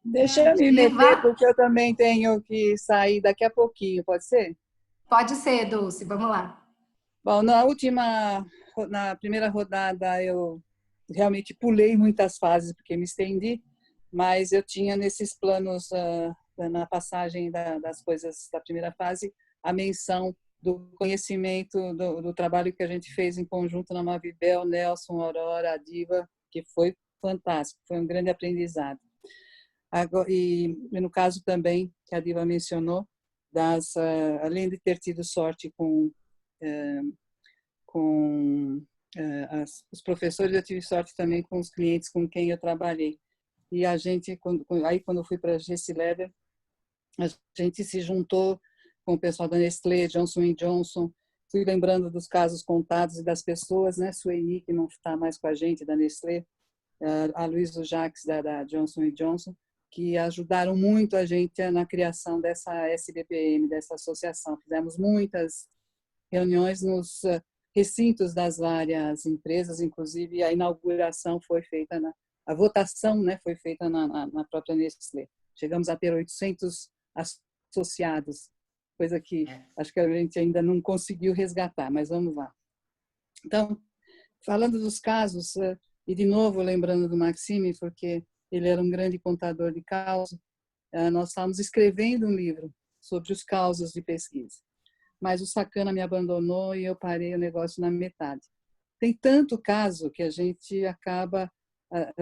Deixa eu me meter, Iva, porque eu também tenho que sair daqui a pouquinho, pode ser? pode ser, Dulce, vamos lá. Bom, na primeira rodada eu realmente pulei muitas fases porque me estendi, mas eu tinha nesses planos na passagem das coisas da primeira fase a menção do conhecimento do trabalho que a gente fez em conjunto na Mavibel, Nelson, Aurora, a Diva, que foi fantástico, foi um grande aprendizado. E no caso também que a Diva mencionou, além de ter tido sorte eh, com os professores, eu tive sorte também com os clientes com quem eu trabalhei. E a gente, quando eu fui para a GC Leather, a gente se juntou com o pessoal da Nestlé, Johnson Johnson, fui lembrando dos casos contados e das pessoas, né? Sueli, que não está mais com a gente, da Nestlé, a Luísa Jacques, da Johnson Johnson, que ajudaram muito a gente na criação dessa SBPM, dessa associação. Fizemos muitas reuniões nos recintos das várias empresas, inclusive a inauguração foi feita, a votação, né, foi feita na própria Nestlé. Chegamos a ter 800 associados, coisa que acho que a gente ainda não conseguiu resgatar, mas vamos lá. Então, falando dos casos, e de novo lembrando do Maxime, porque ele era um grande contador de causas, nós estávamos escrevendo um livro sobre os causos de pesquisa. Mas o sacana me abandonou e eu parei o negócio na metade. Tem tanto caso que a gente acaba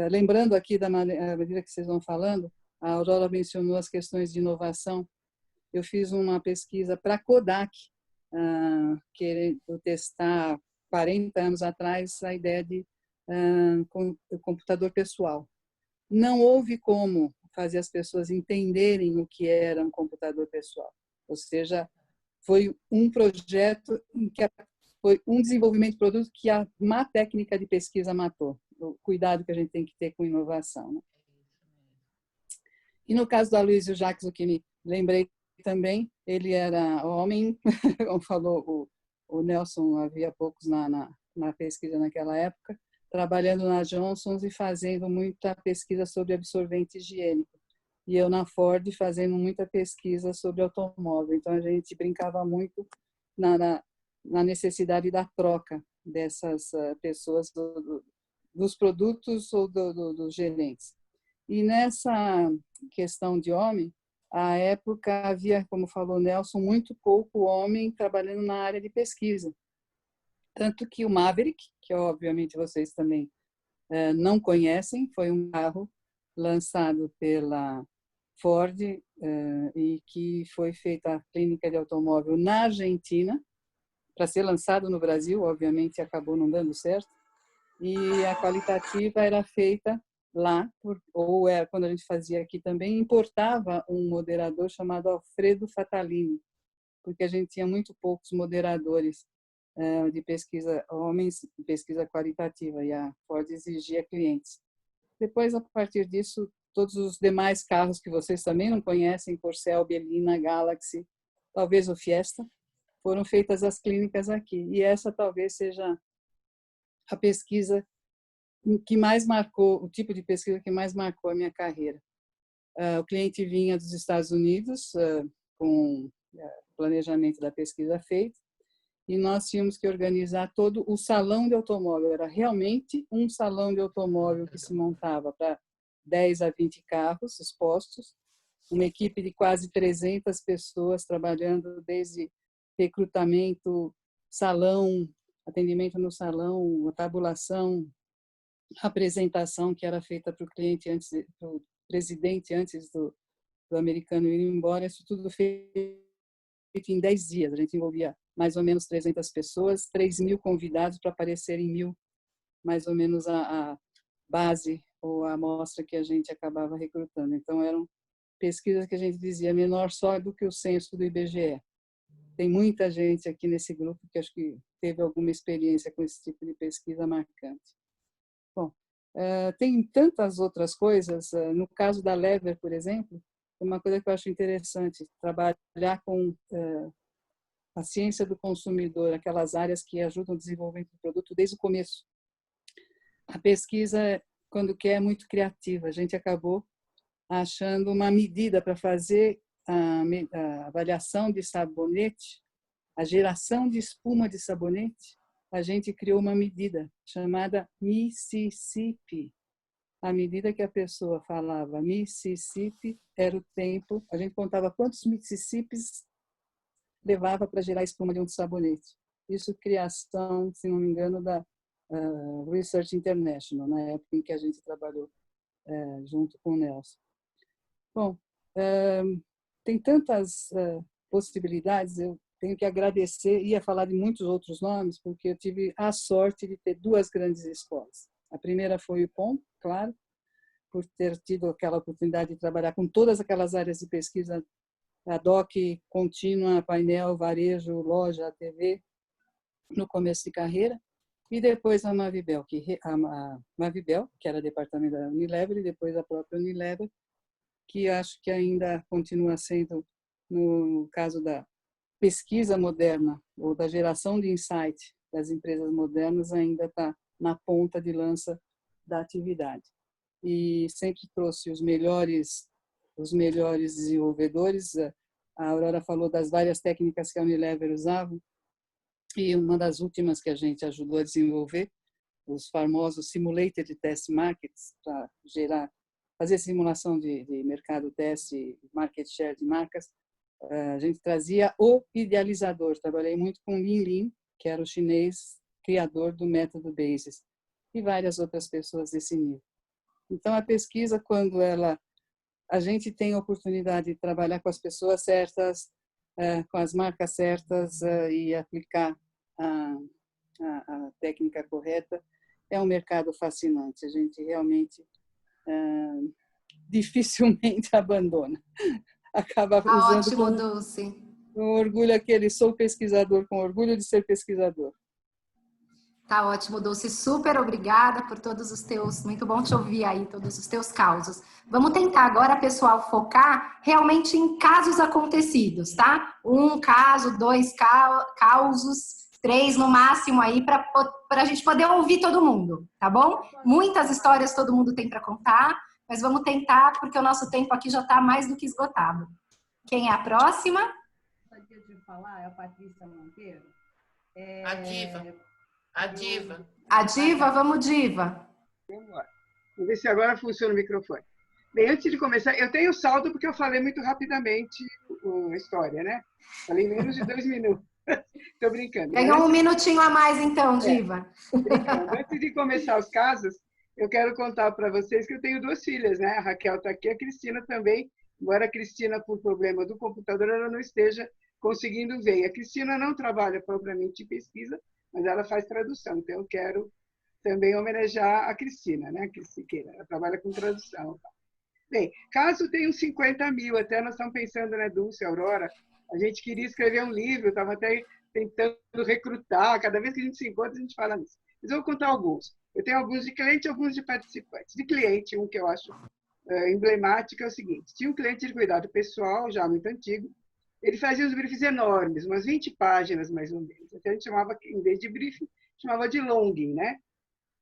lembrando aqui da maneira que vocês vão falando, a Aurora mencionou as questões de inovação. Eu fiz uma pesquisa para a Kodak, querendo testar 40 anos atrás a ideia de computador pessoal. Não houve como fazer as pessoas entenderem o que era um computador pessoal. Ou seja, foi um projeto em que foi um desenvolvimento de produto que a má técnica de pesquisa matou. O cuidado que a gente tem que ter com inovação, né? E no caso do Aloysio Jacques, o que me lembrei também, ele era homem, como falou o Nelson, havia poucos na pesquisa naquela época, trabalhando na Johnson's e fazendo muita pesquisa sobre absorvente higiênico. E eu na Ford fazendo muita pesquisa sobre automóvel. Então a gente brincava muito na necessidade da troca dessas pessoas, dos produtos ou dos gerentes. E nessa questão de homem, à época havia, como falou Nelson, muito pouco homem trabalhando na área de pesquisa. Tanto que o Maverick, que obviamente vocês também não conhecem, foi um carro lançado pela Ford e que foi feita a clínica de automóvel na Argentina, para ser lançado no Brasil, obviamente acabou não dando certo, e a qualitativa era feita lá, ou era, quando a gente fazia aqui também, importava um moderador chamado Alfredo Fatalini, porque a gente tinha muito poucos moderadores de pesquisa, homens de pesquisa qualitativa, e a Ford exigia clientes. Depois, a partir disso, todos os demais carros que vocês também não conhecem, Corcel, Belina, Galaxy, talvez o Fiesta, foram feitas as clínicas aqui. E essa talvez seja a pesquisa que mais marcou, o tipo de pesquisa que mais marcou a minha carreira. O cliente vinha dos Estados Unidos com o planejamento da pesquisa feito, e nós tínhamos que organizar todo o salão de automóvel. Era realmente um salão de automóvel que se montava para 10 a 20 carros expostos, uma equipe de quase 300 pessoas trabalhando desde recrutamento, salão, atendimento no salão, tabulação, apresentação que era feita para o cliente antes, para o presidente antes do americano ir embora, isso tudo feito em 10 dias. A gente envolvia mais ou menos 300 pessoas, 3.000 convidados para aparecer em 1.000, mais ou menos a base ou a amostra que a gente acabava recrutando. Então, eram pesquisas que a gente dizia menor só do que o censo do IBGE. Tem muita gente aqui nesse grupo que acho que teve alguma experiência com esse tipo de pesquisa marcante. Bom, tem tantas outras coisas. No caso da Lever, por exemplo, uma coisa que eu acho interessante, trabalhar com a ciência do consumidor, aquelas áreas que ajudam o desenvolvimento do produto desde o começo. A pesquisa, quando quer, é muito criativa. A gente acabou achando uma medida para fazer a avaliação de sabonete, a geração de espuma de sabonete. A gente criou uma medida chamada Mississippi. À medida que a pessoa falava Mississippi, era o tempo, a gente contava quantos Mississippis levava para gerar espuma de um sabonete. Isso criação, se não me engano, da Research International, na época em que a gente trabalhou junto com o Nelson. Bom, tem tantas possibilidades, eu tenho que agradecer, ia falar de muitos outros nomes, porque eu tive a sorte de ter duas grandes escolas. A primeira foi o IPOM, claro, por ter tido aquela oportunidade de trabalhar com todas aquelas áreas de pesquisa, a DOC contínua, painel, varejo, loja, TV, no começo de carreira, e depois a Mavibel, que era departamento da Unilever, e depois a própria Unilever, que acho que ainda continua sendo, no caso da pesquisa moderna, ou da geração de insight das empresas modernas, ainda está na ponta de lança da atividade. E sempre trouxe os melhores desenvolvedores. A Aurora falou das várias técnicas que a Unilever usava, e uma das últimas que a gente ajudou a desenvolver, os famosos Simulated Test Markets, para fazer simulação de mercado teste, market share de marcas. A gente trazia o idealizador. Trabalhei muito com Lin Lin, que era o chinês criador do método BASIS, e várias outras pessoas desse nível. Então, a pesquisa, quando a gente tem a oportunidade de trabalhar com as pessoas certas, com as marcas certas e aplicar a técnica correta, é um mercado fascinante. A gente realmente dificilmente abandona. Acaba usando Ótimo, Dulce. com orgulho aquele sou pesquisador, com orgulho de ser pesquisador. Tá ótimo, Dulce. Super obrigada por todos os teus. Muito bom te ouvir aí, todos os teus causos. Vamos tentar agora, pessoal, focar realmente em casos acontecidos, tá? 1 caso, 2 causos, 3 no máximo aí, para a gente poder ouvir todo mundo, tá bom? Muitas histórias todo mundo tem para contar, mas vamos tentar, porque o nosso tempo aqui já está mais do que esgotado. Quem é a próxima? Gostaria de falar, é a Patrícia Monteiro. A Diva. A Diva. A Diva, vamos Diva. Vamos lá. Vamos ver se agora funciona o microfone. Bem, antes de começar, eu tenho saldo porque eu falei muito rapidamente a história, né? Falei menos de 2 minutos. Estou brincando. Ganhou um minutinho a mais então, Diva. Brincando. Antes de começar os casos, eu quero contar para vocês que eu tenho 2 filhas, né? A Raquel está aqui, a Cristina também. Embora a Cristina, por problema do computador, ela não esteja conseguindo ver. E a Cristina não trabalha propriamente em pesquisa, mas ela faz tradução. Então, eu quero também homenagear a Cristina, né? Ela trabalha com tradução. Bem, caso tenha uns 50 mil, até nós estamos pensando, né, Dulce, Aurora, a gente queria escrever um livro, estava até tentando recrutar, cada vez que a gente se encontra, a gente fala nisso. Mas eu vou contar alguns. Eu tenho alguns de cliente e alguns de participantes. De cliente, um que eu acho emblemático é o seguinte: tinha um cliente de cuidado pessoal, já muito antigo, ele fazia uns briefs enormes, umas 20 páginas mais ou menos. Então, a gente chamava, em vez de briefing, chamava de longing, né?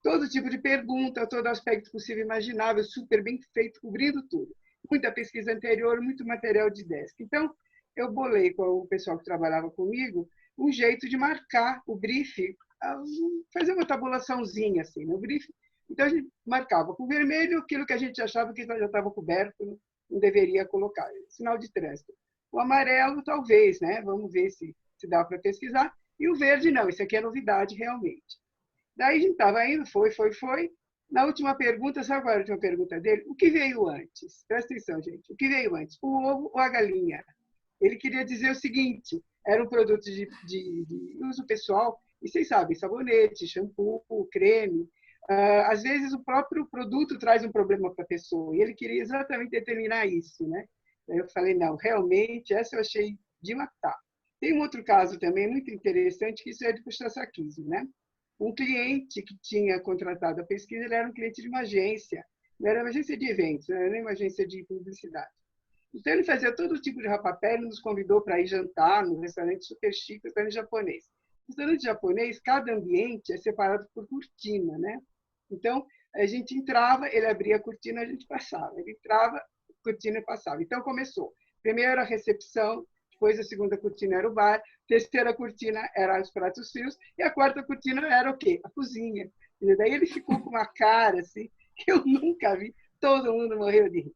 Todo tipo de pergunta, todo aspecto possível e imaginável, super bem feito, cobrindo tudo. Muita pesquisa anterior, muito material de desk. Então, eu bolei com o pessoal que trabalhava comigo um jeito de marcar o briefing, fazer uma tabulaçãozinha assim, no briefing. Então, a gente marcava com vermelho aquilo que a gente achava que já estava coberto, não deveria colocar, sinal de trânsito. O amarelo, talvez, né? Vamos ver se dá para pesquisar. E o verde, não, isso aqui é novidade realmente. Daí a gente estava indo, foi. Na última pergunta, sabe qual era a última pergunta dele? O que veio antes? Presta atenção, gente. O que veio antes? O ovo ou a galinha? Ele queria dizer o seguinte: era um produto de uso pessoal, e vocês sabem, sabonete, shampoo, creme. Às vezes, o próprio produto traz um problema para a pessoa, e ele queria exatamente determinar isso, né? Daí eu falei, não, realmente, essa eu achei de matar. Tem um outro caso também muito interessante, que isso é de puxa-saquismo, né? Um cliente que tinha contratado a pesquisa, ele era um cliente de uma agência, não era uma agência de eventos, não era nem uma agência de publicidade. Então, ele fazia todo tipo de rapapé, ele nos convidou para ir jantar num restaurante super chique, restaurante japonês. No restaurante japonês, cada ambiente é separado por cortina, né? Então, a gente entrava, ele abria a cortina, a gente passava. Ele entrava, cortina passava. Então começou. Primeiro a recepção, depois a segunda cortina era o bar, a terceira cortina era os pratos frios e a quarta cortina era o quê? A cozinha. E daí ele ficou com uma cara assim que eu nunca vi. Todo mundo morreu de rir.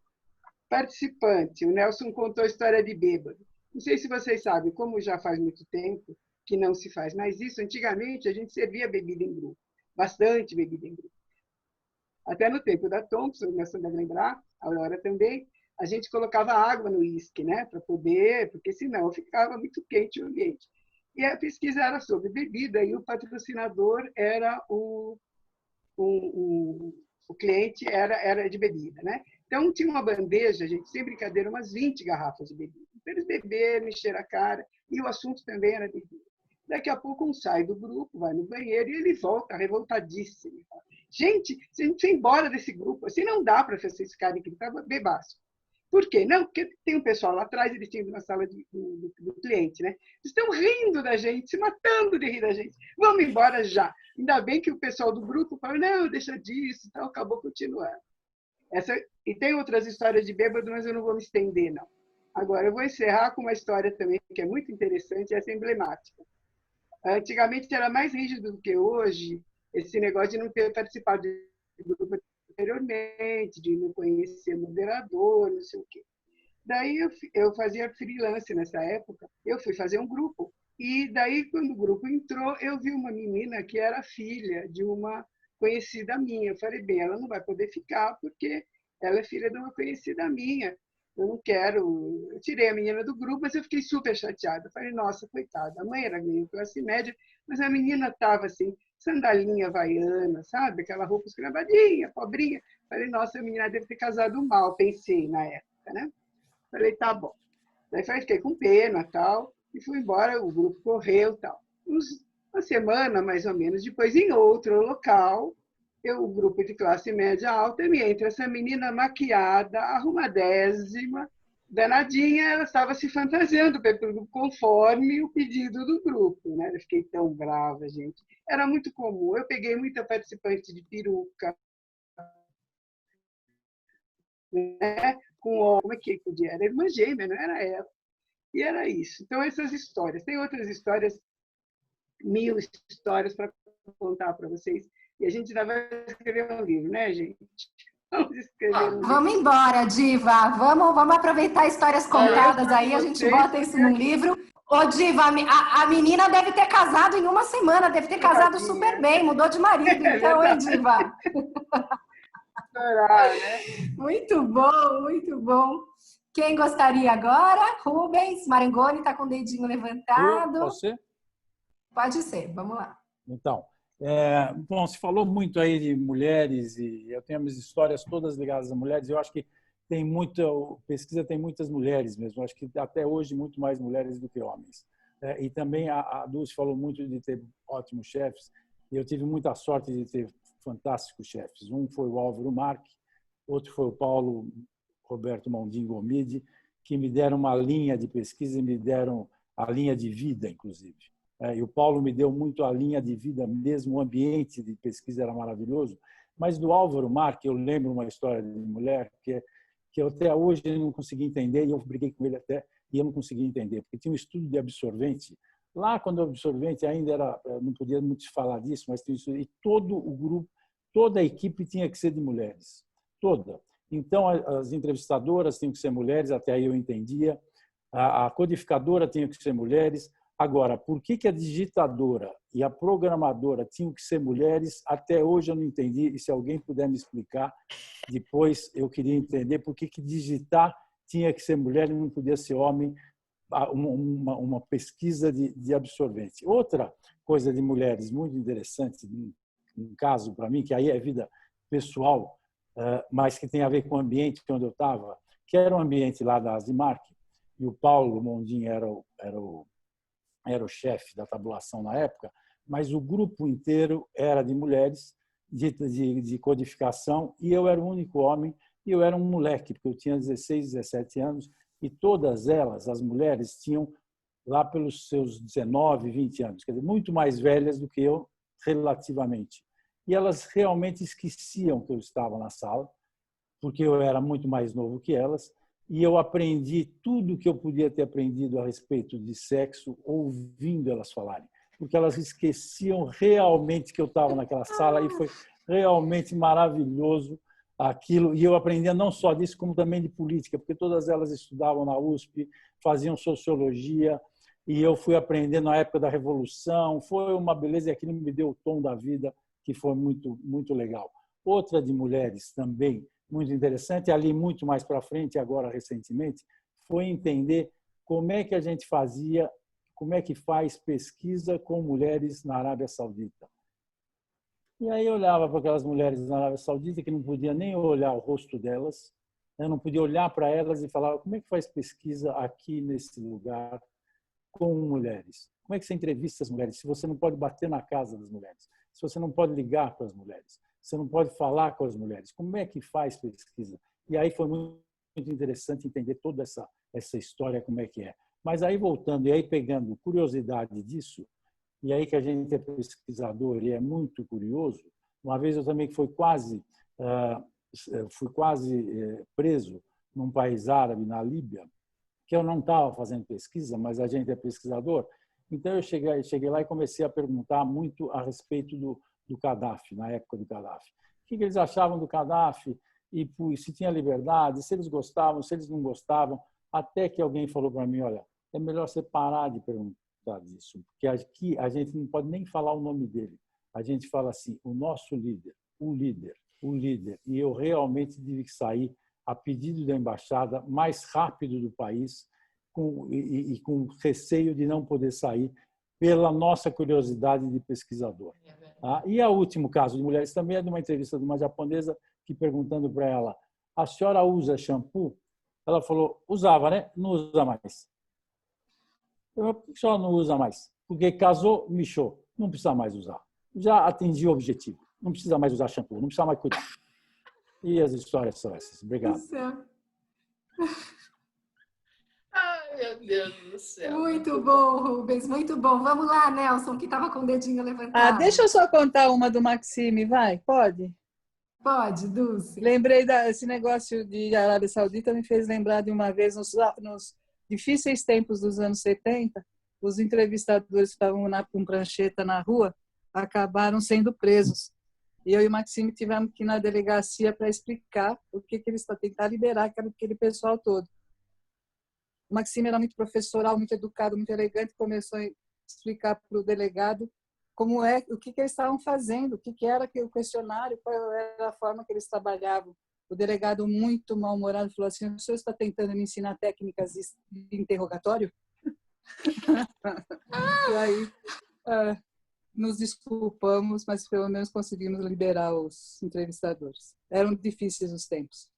Participante, o Nelson contou a história de bêbado. Não sei se vocês sabem, como já faz muito tempo que não se faz mais isso, antigamente a gente servia bebida em grupo, bastante bebida em grupo. Até no tempo da Thompson, o Nelson deve lembrar, a Aurora também, a gente colocava água no uísque, né, para poder, porque senão ficava muito quente o ambiente. E a pesquisa era sobre bebida e o patrocinador era o cliente era de bebida, né? Então tinha uma bandeja, gente, sem brincadeira, umas 20 garrafas de bebida. Então, eles beberam, encheram a cara e o assunto também era bebida. Daqui a pouco um sai do grupo, vai no banheiro e ele volta revoltadíssimo. Gente, se a gente for embora desse grupo, assim não dá para vocês ficarem aqui, estava bebaço. Por quê? Não, porque tem um pessoal lá atrás, eles tinham uma sala do cliente, né? Eles estão rindo da gente, se matando de rir da gente. Vamos embora já. Ainda bem que o pessoal do grupo falou, não, deixa disso, tal, acabou continuando. E tem outras histórias de bêbado, mas eu não vou me estender, não. Agora, eu vou encerrar com uma história também que é muito interessante, essa é emblemática. Antigamente era mais rígido do que hoje, esse negócio de não ter participado de grupo anteriormente, de não conhecer moderador, não sei o quê. Daí eu fazia freelance nessa época, eu fui fazer um grupo. E daí, quando o grupo entrou, eu vi uma menina que era filha de uma conhecida minha. Eu falei, bem, ela não vai poder ficar porque ela é filha de uma conhecida minha. Eu não quero... Eu tirei a menina do grupo, mas eu fiquei super chateada. Eu falei, nossa, coitada, a mãe era meio classe média, mas a menina estava assim, sandalinha havaiana, sabe? Aquela roupa escravadinha, pobrinha. Eu falei, nossa, a menina deve ter casado mal, pensei na época, né? Eu falei, tá bom. Daí fiquei com pena, tal, e fui embora, o grupo correu, tal. Uma semana, mais ou menos, depois, em outro local, o grupo de classe média alta, me entra essa menina maquiada, arrumadésima, danadinha, ela estava se fantasiando conforme o pedido do grupo, né? Eu fiquei tão brava, gente. Era muito comum. Eu peguei muita participante de peruca, né? Como é que podia? Era irmã gêmea, não era ela. E era isso. Então, essas histórias. Tem outras histórias, 1000 histórias para contar para vocês. E a gente ainda vai escrever um livro, né, gente? Vamos escrever um livro. Vamos embora, Diva. Vamos aproveitar histórias contadas aí, a gente bota isso num livro. Ô, Diva, a menina deve ter casado em uma semana, deve ter casado super bem, mudou de marido, então, hein, Diva? Muito bom, muito bom. Quem gostaria agora? Rubens, Marangoni está com o dedinho levantado. Posso ser? Pode ser, vamos lá. Então, bom, se falou muito aí de mulheres e eu tenho minhas histórias todas ligadas a mulheres. Eu acho que pesquisa tem muitas mulheres mesmo. Eu acho que até hoje muito mais mulheres do que homens. E também a Dulce falou muito de ter ótimos chefes. E eu tive muita sorte de ter fantásticos chefes. Um foi o Álvaro Marque, outro foi o Paulo Roberto Mondin Gomide, que me deram uma linha de pesquisa e me deram a linha de vida, inclusive. E o Paulo me deu muito a linha de vida mesmo, o ambiente de pesquisa era maravilhoso. Mas do Álvaro Marque, eu lembro uma história de mulher que eu até hoje não consegui entender, e eu briguei com ele até, e eu não consegui entender, porque tinha um estudo de absorvente. Lá, quando o absorvente ainda era, não podia muito se falar disso, mas tinha isso, e todo o grupo, toda a equipe tinha que ser de mulheres, toda. Então, as entrevistadoras tinham que ser mulheres, até aí eu entendia, a codificadora tinha que ser mulheres. Agora, por que a digitadora e a programadora tinham que ser mulheres, até hoje eu não entendi, e se alguém puder me explicar, depois eu queria entender por que digitar tinha que ser mulher e não podia ser homem, uma pesquisa de absorvente. Outra coisa de mulheres muito interessante, um caso para mim, que aí é vida pessoal, mas que tem a ver com o ambiente onde eu estava, que era um ambiente lá da Asimark, e o Paulo Mondin era o chefe da tabulação na época, mas o grupo inteiro era de mulheres de codificação e eu era o único homem e eu era um moleque, porque eu tinha 16, 17 anos e todas elas, as mulheres, tinham lá pelos seus 19, 20 anos, quer dizer, muito mais velhas do que eu relativamente. E elas realmente esqueciam que eu estava na sala porque eu era muito mais novo que elas, e eu aprendi tudo que eu podia ter aprendido a respeito de sexo ouvindo elas falarem, porque elas esqueciam realmente que eu estava naquela sala e foi realmente maravilhoso aquilo. E eu aprendia não só disso, como também de política, porque todas elas estudavam na USP, faziam sociologia, e eu fui aprendendo na época da Revolução. Foi uma beleza e aquilo me deu o tom da vida, que foi muito, muito legal. Outra de mulheres também, muito interessante, ali muito mais para frente, agora recentemente, foi entender como é que a gente fazia, como é que faz pesquisa com mulheres na Arábia Saudita. E aí eu olhava para aquelas mulheres na Arábia Saudita que não podia nem olhar o rosto delas, eu não podia olhar para elas e falar como é que faz pesquisa aqui nesse lugar com mulheres? Como é que você entrevista as mulheres? Se você não pode bater na casa das mulheres, se você não pode ligar para as mulheres, você não pode falar com as mulheres, como é que faz pesquisa? E aí foi muito interessante entender toda essa história, como é que é. Mas aí voltando, e aí pegando curiosidade disso, e aí que a gente é pesquisador e é muito curioso, uma vez eu também fui quase preso num país árabe, na Líbia, que eu não estava fazendo pesquisa, mas a gente é pesquisador. Então eu cheguei lá e comecei a perguntar muito a respeito do Gaddafi, na época do Gaddafi. O que eles achavam do Gaddafi e se tinha liberdade, se eles gostavam, se eles não gostavam, até que alguém falou para mim, olha, é melhor você parar de perguntar disso, porque aqui a gente não pode nem falar o nome dele. A gente fala assim, o nosso líder, o líder, o líder. E eu realmente tive que sair a pedido da embaixada mais rápido do país e com receio de não poder sair pela nossa curiosidade de pesquisador. E o último caso de mulheres também é de uma entrevista de uma japonesa que, perguntando para ela, a senhora usa shampoo? Ela falou, usava, né? Não usa mais. Por que a senhora não usa mais? Porque casou, michou. Não precisa mais usar. Já atingi o objetivo. Não precisa mais usar shampoo, não precisa mais cuidar. E as histórias são essas. Obrigado. Ai, meu Deus do céu. Muito bom, Rubens, muito bom. Vamos lá, Nelson, que estava com o dedinho levantado. Deixa eu só contar uma do Maxime, vai? Pode? Pode, Dulce. Lembrei esse negócio de Arábia Saudita, me fez lembrar de uma vez, nos difíceis tempos dos anos 70, os entrevistadores que estavam com prancheta na rua acabaram sendo presos. E eu e o Maxime tivemos que ir na delegacia para explicar o que eles para tentar liberar aquele pessoal todo. O Maxime era muito professoral, muito educado, muito elegante, começou a explicar para o delegado o que eles estavam fazendo, o que era o questionário, qual era a forma que eles trabalhavam. O delegado, muito mal-humorado, falou assim, o senhor está tentando me ensinar técnicas de interrogatório? E aí nos desculpamos, mas pelo menos conseguimos liberar os entrevistadores. Eram difíceis os tempos.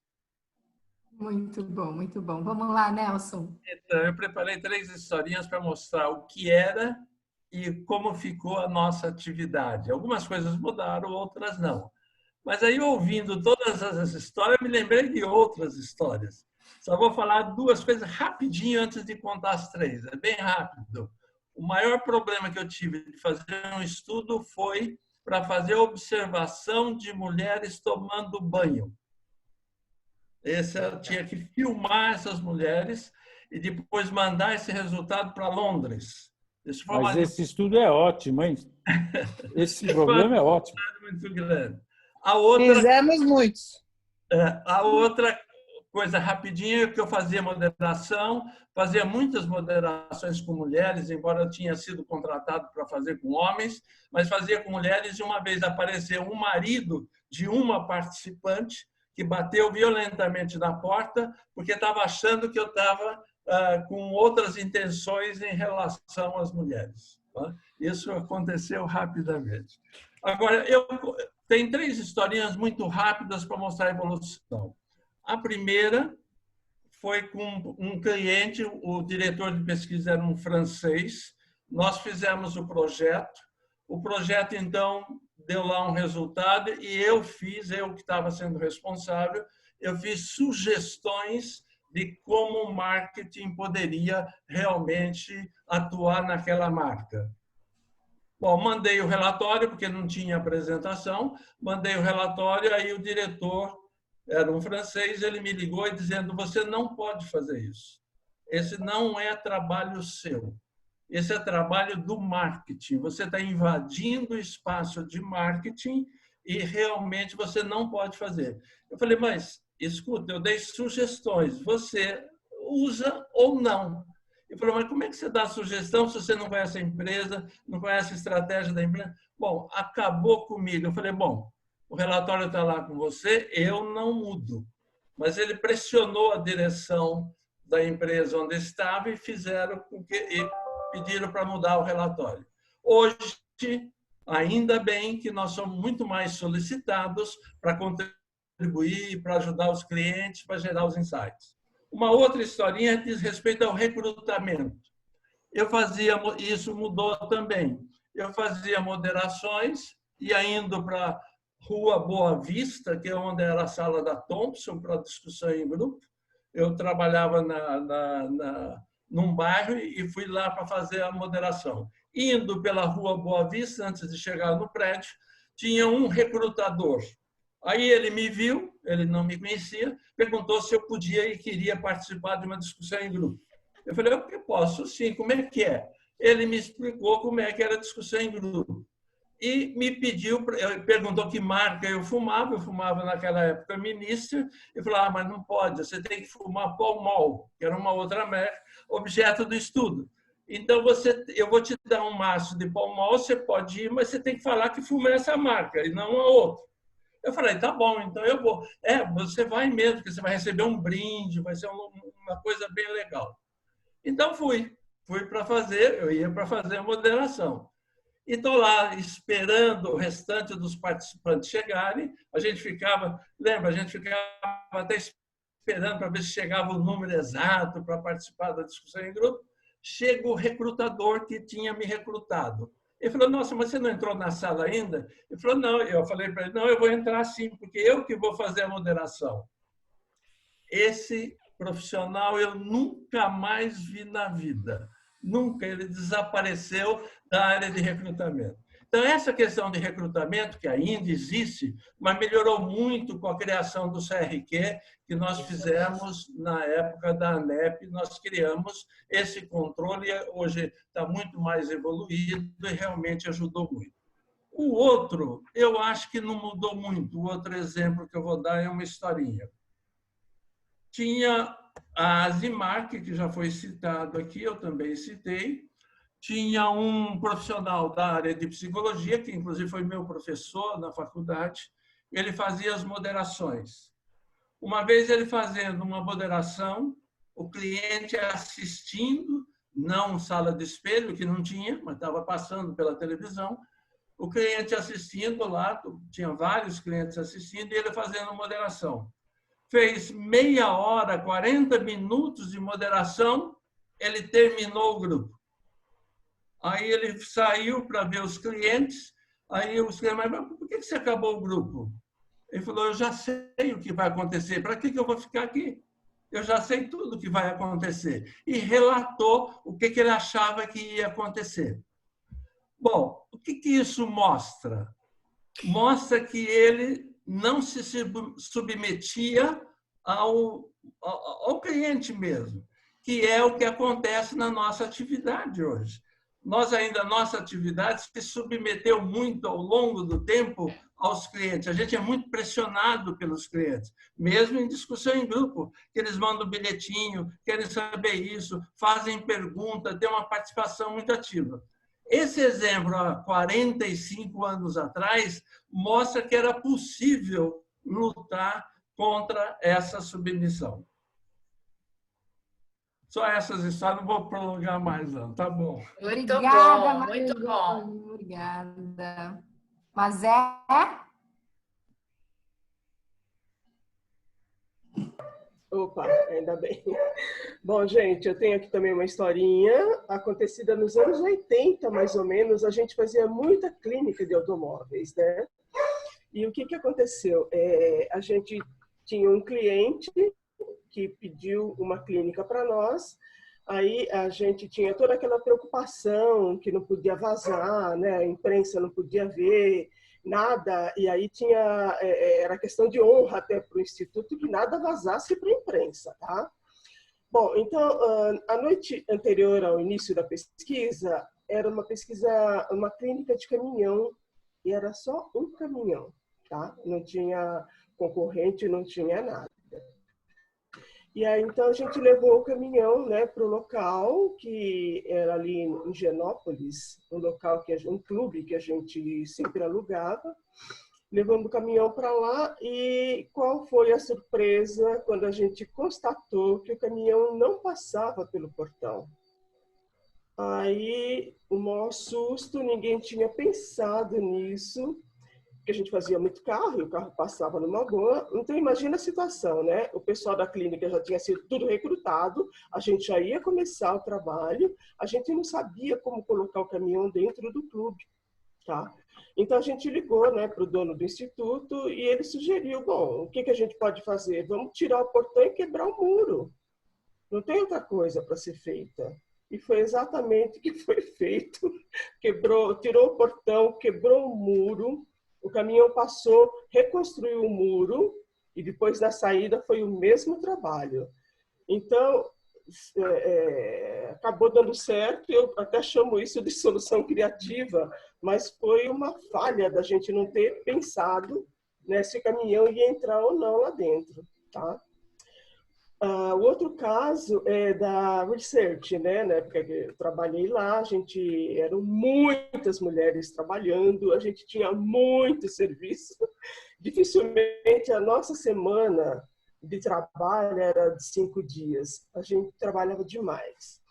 Muito bom, muito bom. Vamos lá, Nelson. Então, eu preparei 3 historinhas para mostrar o que era e como ficou a nossa atividade. Algumas coisas mudaram, outras não. Mas aí, ouvindo todas essas histórias, me lembrei de outras histórias. Só vou falar 2 coisas rapidinho antes de contar as 3. É bem rápido. O maior problema que eu tive de fazer um estudo foi para fazer observação de mulheres tomando banho. Eu tinha que filmar essas mulheres e depois mandar esse resultado para Londres. Mas esse estudo é ótimo, hein? Esse problema é ótimo. Muito grande. Fizemos muitos. A outra coisa rapidinha é que eu fazia moderação, fazia muitas moderações com mulheres, embora eu tinha sido contratado para fazer com homens, mas fazia com mulheres e uma vez apareceu um marido de uma participante que bateu violentamente na porta porque estava achando que eu estava com outras intenções em relação às mulheres. Isso aconteceu rapidamente. Agora, tem 3 historinhas muito rápidas para mostrar a evolução. A primeira foi com um cliente, o diretor de pesquisa era um francês, nós fizemos o projeto, então, deu lá um resultado e eu que estava sendo responsável, eu fiz sugestões de como o marketing poderia realmente atuar naquela marca. Bom, mandei o relatório, porque não tinha apresentação, mandei o relatório, aí o diretor era um francês, ele me ligou e dizendo: você não pode fazer isso. Esse não é trabalho seu. Esse é trabalho do marketing. Você está invadindo o espaço de marketing e realmente você não pode fazer. Eu falei: mas, escuta, eu dei sugestões. Você usa ou não? Ele falou: mas como é que você dá sugestão se você não conhece a empresa, não conhece a estratégia da empresa? Bom, acabou comigo. Eu falei: bom, o relatório está lá com você, eu não mudo. Mas ele pressionou a direção da empresa onde estava e fizeram com que e pediram para mudar o relatório. Hoje, ainda bem que nós somos muito mais solicitados para contribuir, para ajudar os clientes, para gerar os insights. Uma outra historinha diz respeito ao recrutamento. Eu fazia, isso mudou também. Eu fazia moderações, ia indo para Rua Boa Vista, que é onde era a sala da Thompson, para discussão em grupo. Eu trabalhava num bairro e fui lá para fazer a moderação. Indo pela Rua Boa Vista, antes de chegar no prédio, tinha um recrutador. Aí ele me viu, ele não me conhecia, perguntou se eu podia e queria participar de uma discussão em grupo. Eu falei: eu posso sim, como é que é? Ele me explicou como é que era a discussão em grupo. E me pediu, perguntou que marca eu fumava naquela época Minister, e falou: mas não pode, você tem que fumar Pall Mall, que era uma outra marca, objeto do estudo. Então, eu vou te dar um maço de Pall Mall, você pode ir, mas você tem que falar que fuma essa marca e não a outra. Eu falei: tá bom, então eu vou. Você vai mesmo, porque você vai receber um brinde, vai ser uma coisa bem legal. Então, fui para fazer, eu ia para fazer a moderação. E estou lá esperando o restante dos participantes chegarem. A gente ficava, lembra, a gente ficava até esperando para ver se chegava o número exato para participar da discussão em grupo. Chega o recrutador que tinha me recrutado. Ele falou: nossa, mas você não entrou na sala ainda? Ele falou: não. Eu falei para ele: não, eu vou entrar sim, porque eu que vou fazer a moderação. Esse profissional eu nunca mais vi na vida. Nunca. Ele desapareceu da área de recrutamento. Então, essa questão de recrutamento, que ainda existe, mas melhorou muito com a criação do CRQ, que nós fizemos na época da ANEP, nós criamos esse controle, hoje está muito mais evoluído e realmente ajudou muito. O outro, eu acho que não mudou muito. O outro exemplo que eu vou dar é uma historinha. Tinha a Zimark, que já foi citado aqui, eu também citei. Tinha um profissional da área de psicologia, que inclusive foi meu professor na faculdade, ele fazia as moderações. Uma vez ele fazendo uma moderação, o cliente assistindo, não sala de espelho, que não tinha, mas estava passando pela televisão, o cliente assistindo lá, tinha vários clientes assistindo, e ele fazendo moderação. Fez meia hora, 40 minutos de moderação, ele terminou o grupo. Aí ele saiu para ver os clientes, aí os clientes: mas por que você acabou o grupo? Ele falou: eu já sei o que vai acontecer, para que eu vou ficar aqui? Eu já sei tudo o que vai acontecer. E relatou o que ele achava que ia acontecer. Bom, o que isso mostra? Mostra que ele não se submetia ao cliente mesmo, que é o que acontece na nossa atividade hoje. Nossa atividade se submeteu muito ao longo do tempo aos clientes. A gente é muito pressionado pelos clientes, mesmo em discussão em grupo, que eles mandam bilhetinho, querem saber isso, fazem pergunta, tem uma participação muito ativa. Esse exemplo, há 45 anos atrás, mostra que era possível lutar contra essa submissão. Só essas histórias, não vou prolongar mais, não. Tá bom. Obrigada, muito bom. Obrigada. Mas Opa, ainda bem. Bom, gente, eu tenho aqui também uma historinha acontecida nos anos 80, mais ou menos. A gente fazia muita clínica de automóveis, né? E o que aconteceu? A gente tinha um cliente que pediu uma clínica para nós. Aí a gente tinha toda aquela preocupação que não podia vazar, né? A imprensa não podia ver. nada, e aí tinha, era questão de honra até para o Instituto que nada vazasse para a imprensa, tá? Bom, então, a noite anterior ao início da pesquisa, era uma pesquisa, uma clínica de caminhão, e era só um caminhão, tá? Não tinha concorrente, não tinha nada. E aí, então, a gente levou o caminhão, né, para o local, que era ali em Genópolis, um local, um clube que a gente sempre alugava. Levamos o caminhão para lá e qual foi a surpresa quando a gente constatou que o caminhão não passava pelo portão? Aí, o maior susto, ninguém tinha pensado nisso, que a gente fazia muito carro e o carro passava numa boa. Então, imagina a situação, né? O pessoal da clínica já tinha sido tudo recrutado, a gente já ia começar o trabalho, a gente não sabia como colocar o caminhão dentro do clube, tá? Então, a gente ligou, né, para o dono do instituto e ele sugeriu, bom, o que a gente pode fazer? Vamos tirar o portão e quebrar o muro. Não tem outra coisa para ser feita. E foi exatamente o que foi feito. Tirou o portão, quebrou o muro, o caminhão passou, reconstruiu o muro e depois da saída foi o mesmo trabalho. Então, acabou dando certo, eu até chamo isso de solução criativa, mas foi uma falha da gente não ter pensado, né, se o caminhão ia entrar ou não lá dentro, tá? O outro caso é da Research, né? Na época que eu trabalhei lá, eram muitas mulheres trabalhando, a gente tinha muito serviço. Dificilmente a nossa semana de trabalho era de 5 dias, a gente trabalhava demais.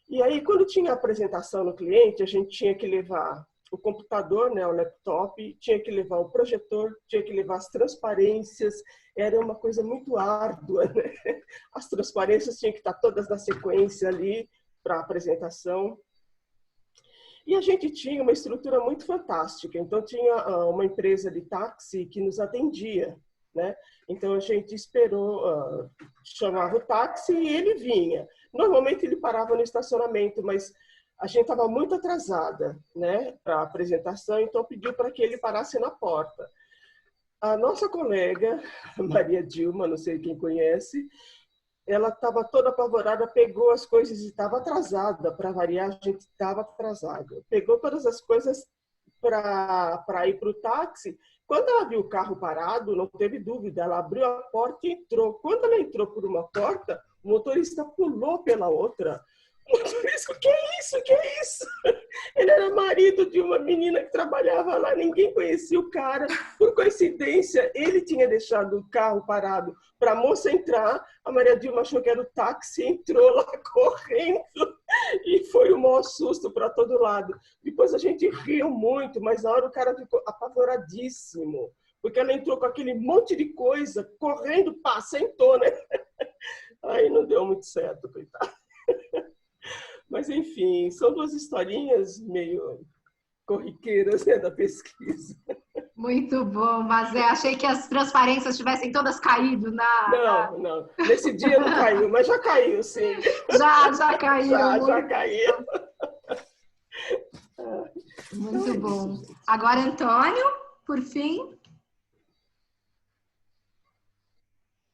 E aí, quando tinha apresentação no cliente, a gente tinha que levar o computador, né, o laptop, tinha que levar o projetor, tinha que levar as transparências, era uma coisa muito árdua, né? As transparências tinham que estar todas na sequência ali para a apresentação. E a gente tinha uma estrutura muito fantástica, então tinha uma empresa de táxi que nos atendia, né? Então a gente esperou, chamava o táxi e ele vinha. Normalmente ele parava no estacionamento, mas a gente estava muito atrasada, né, para a apresentação, então pediu para que ele parasse na porta. A nossa colega, Maria Dilma, não sei quem conhece, ela estava toda apavorada, pegou as coisas e estava atrasada, para variar, a gente estava atrasada. Pegou todas as coisas para ir para o táxi. Quando ela viu o carro parado, não teve dúvida, ela abriu a porta e entrou. Quando ela entrou por uma porta, o motorista pulou pela outra. O motorista, o que é isso? O que é isso? Ele era marido de uma menina que trabalhava lá, ninguém conhecia o cara. Por coincidência, ele tinha deixado o carro parado para a moça entrar. A Maria Dilma achou que era o táxi, entrou lá correndo e foi o maior susto para todo lado. Depois a gente riu muito, mas na hora o cara ficou apavoradíssimo, porque ela entrou com aquele monte de coisa, correndo, pá, sentou, né? Aí não deu muito certo, coitado. Mas, enfim, são duas historinhas meio corriqueiras, né, da pesquisa. Muito bom, mas achei que as transparências tivessem todas caído Não. Nesse dia não caiu, mas já caiu, sim. Já caíram. Já caiu. Muito bom. Agora, Antônio, por fim.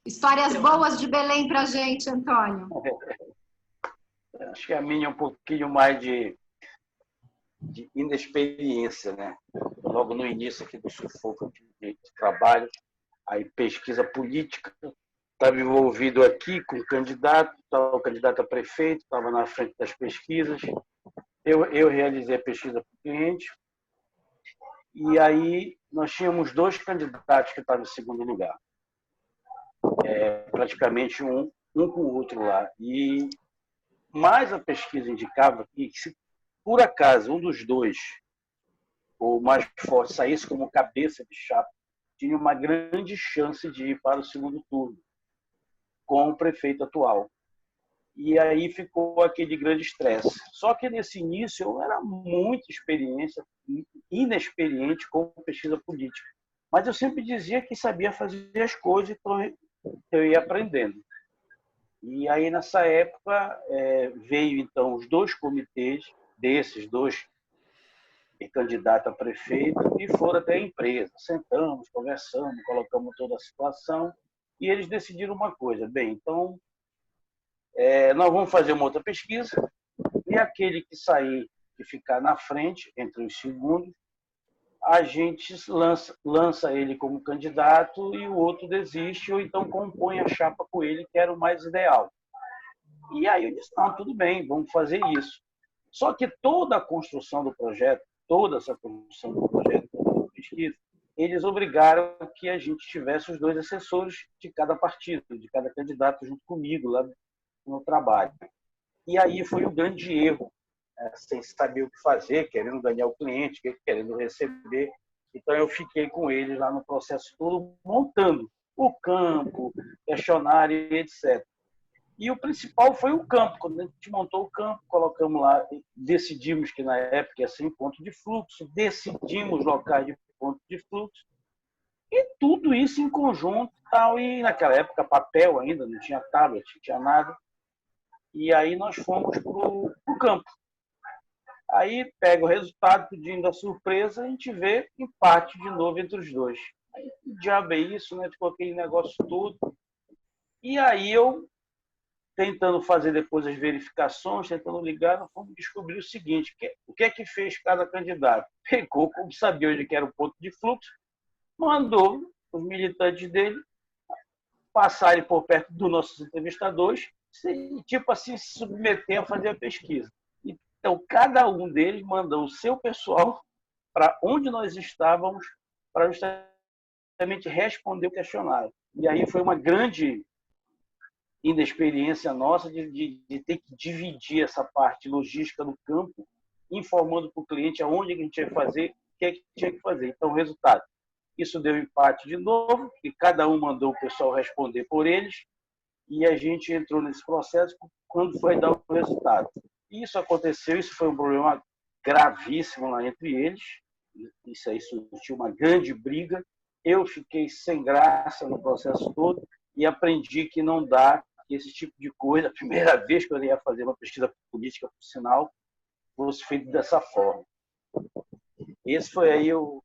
Histórias boas de Belém pra gente, Antônio. Acho que a minha é um pouquinho mais de inexperiência, né? Logo no início aqui do sufoco de trabalho, aí pesquisa política, estava envolvido aqui com o candidato a prefeito, estava na frente das pesquisas, eu realizei a pesquisa para o cliente, e aí nós tínhamos 2 candidatos que estavam em segundo lugar, praticamente um com o outro lá, mas a pesquisa indicava que, se por acaso um dos 2, ou mais forte, saísse como cabeça de chapa, tinha uma grande chance de ir para o segundo turno com o prefeito atual. E aí ficou aquele grande estresse. Só que nesse início eu era muito inexperiente com pesquisa política. Mas eu sempre dizia que sabia fazer as coisas, então eu ia aprendendo. E aí, nessa época, veio, então, os 2 comitês, desses 2 candidata a prefeita, e foram até a empresa. Sentamos, conversamos, colocamos toda a situação, e eles decidiram uma coisa: bem, então nós vamos fazer uma outra pesquisa, e aquele que sair, que ficar na frente, entre os segundos, a gente lança ele como candidato e o outro desiste, ou então compõe a chapa com ele, que era o mais ideal. E aí eu disse: não, tudo bem, vamos fazer isso. Só que toda a construção do projeto, toda essa construção do projeto, toda a pesquisa, eles obrigaram que a gente tivesse os 2 assessores de cada partido, de cada candidato junto comigo lá no trabalho. E aí foi o grande erro, sem saber o que fazer, querendo ganhar o cliente, querendo receber. Então eu fiquei com eles lá no processo todo, montando o campo, questionário, etc. E o principal foi o campo. Quando a gente montou o campo, colocamos lá, decidimos que na época ia ser em ponto de fluxo, decidimos locais de ponto de fluxo, e tudo isso em conjunto. Tal. E naquela época, papel ainda, não tinha tablet, não tinha nada. E aí nós fomos para o campo. Aí pega o resultado, pedindo a surpresa, a gente vê empate de novo entre os dois. Aí, que diabo é isso, né? Ficou aquele negócio todo. E aí eu, tentando fazer depois as verificações, tentando ligar, nós fomos descobrir o seguinte: o que é que fez cada candidato? Pegou, como sabia onde era o ponto de fluxo, mandou os militantes dele passarem por perto dos nossos entrevistadores e, tipo assim, se submeter a fazer a pesquisa. Então, cada um deles mandou o seu pessoal para onde nós estávamos para justamente responder o questionário. E aí foi uma grande inexperiência nossa de ter que dividir essa parte logística do campo, informando para o cliente aonde a gente ia fazer, o que é que tinha que fazer. Então, o resultado: isso deu empate de novo, e cada um mandou o pessoal responder por eles, e a gente entrou nesse processo quando foi dar o resultado. Isso aconteceu, isso foi um problema gravíssimo lá entre eles, isso aí surgiu uma grande briga. Eu fiquei sem graça no processo todo e aprendi que não dá esse tipo de coisa. A primeira vez que eu ia fazer uma pesquisa política, por sinal, fosse feito dessa forma. Esse foi aí um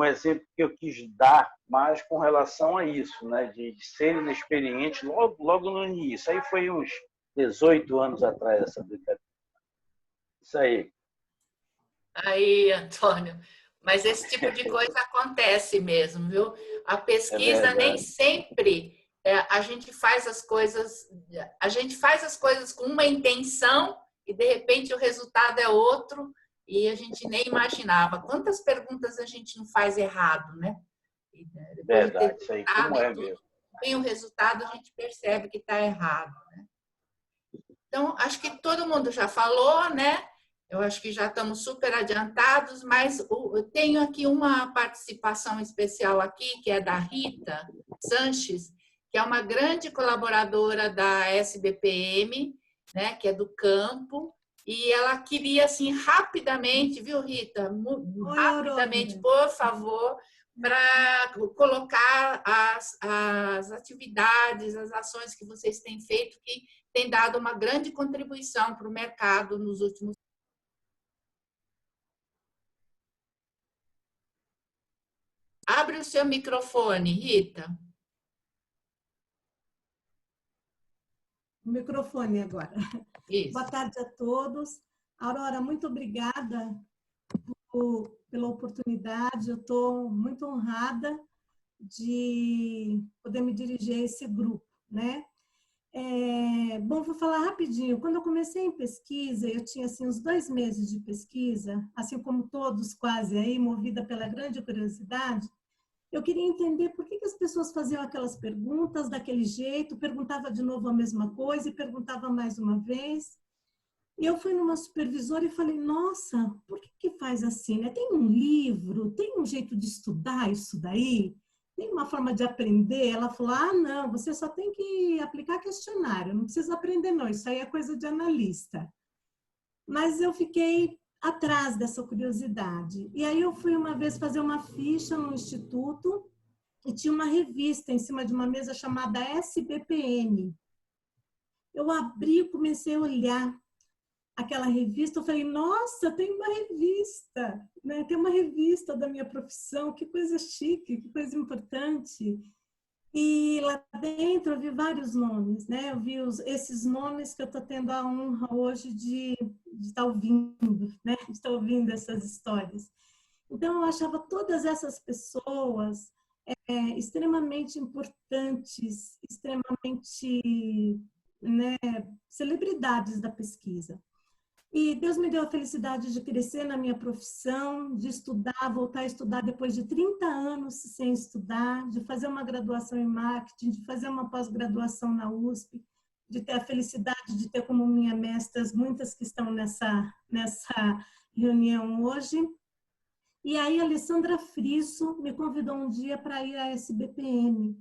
exemplo que eu quis dar mais com relação a isso, né? De ser inexperiente logo no início. Aí foi uns 18 anos atrás essa brincadeira. Isso aí. Aí, Antônio, mas esse tipo de coisa acontece mesmo, viu? A pesquisa nem sempre a gente faz as coisas com uma intenção e de repente o resultado é outro e a gente nem imaginava. Quantas perguntas a gente não faz errado, né? Verdade, isso aí como é mesmo. Vem o resultado, a gente percebe que está errado, né? Então, acho que todo mundo já falou, né? Eu acho que já estamos super adiantados, mas eu tenho aqui uma participação especial aqui, que é da Rita Sanches, que é uma grande colaboradora da SBPM, né, que é do campo, e ela queria, assim, rapidamente, viu, Rita? Rapidamente, por favor, para colocar as atividades, as ações que vocês têm feito, que têm dado uma grande contribuição para o mercado nos últimos. Abre o seu microfone, Rita. O microfone agora. Isso. Boa tarde a todos. Aurora, muito obrigada pela oportunidade. Eu estou muito honrada de poder me dirigir a esse grupo, né? Bom, vou falar rapidinho. Quando eu comecei em pesquisa, eu tinha assim, uns 2 meses de pesquisa, assim como todos quase aí, movida pela grande curiosidade. Eu queria entender por que as pessoas faziam aquelas perguntas daquele jeito, perguntava de novo a mesma coisa e perguntava mais uma vez. E eu fui numa supervisora e falei, nossa, por que faz assim, né? Tem um livro, tem um jeito de estudar isso daí? Tem uma forma de aprender? Ela falou, não, você só tem que aplicar questionário, não precisa aprender não, isso aí é coisa de analista. Mas eu fiquei atrás dessa curiosidade. E aí eu fui uma vez fazer uma ficha no instituto e tinha uma revista em cima de uma mesa chamada SBPM. Eu abri e comecei a olhar. aquela revista, eu falei, nossa, tem uma revista, né? Tem uma revista da minha profissão, que coisa chique, que coisa importante. E lá dentro eu vi vários nomes, né? Eu vi esses nomes que eu estou tendo a honra hoje de estar ouvindo, né? De estar ouvindo essas histórias. Então, eu achava todas essas pessoas extremamente importantes, extremamente, né, celebridades da pesquisa. E Deus me deu a felicidade de crescer na minha profissão, de estudar, voltar a estudar depois de 30 anos sem estudar, de fazer uma graduação em marketing, de fazer uma pós-graduação na USP, de ter a felicidade de ter como minha mestras muitas que estão nessa reunião hoje. E aí a Alessandra Frisso me convidou um dia para ir à SBPM.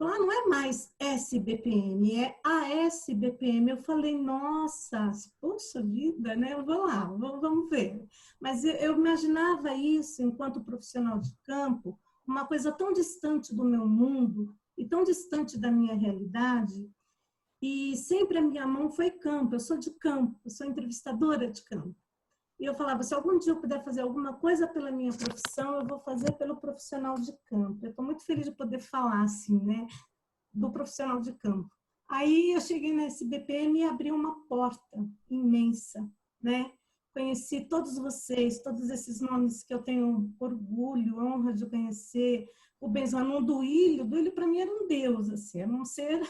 Lá não é mais SBPM, é ASBPM. Eu falei, nossa, poxa vida, né? Eu vou lá, vamos ver. Mas eu imaginava isso, enquanto profissional de campo, uma coisa tão distante do meu mundo e tão distante da minha realidade. E sempre a minha mão foi campo, eu sou de campo, eu sou entrevistadora de campo. E eu falava, se algum dia eu puder fazer alguma coisa pela minha profissão, eu vou fazer pelo profissional de campo. Eu estou muito feliz de poder falar assim, né, do profissional de campo. Aí eu cheguei na SBPM e abri uma porta imensa, né? Conheci todos vocês, todos esses nomes que eu tenho orgulho, honra de conhecer. O Benzanon Duílio para mim era um deus, assim, era um ser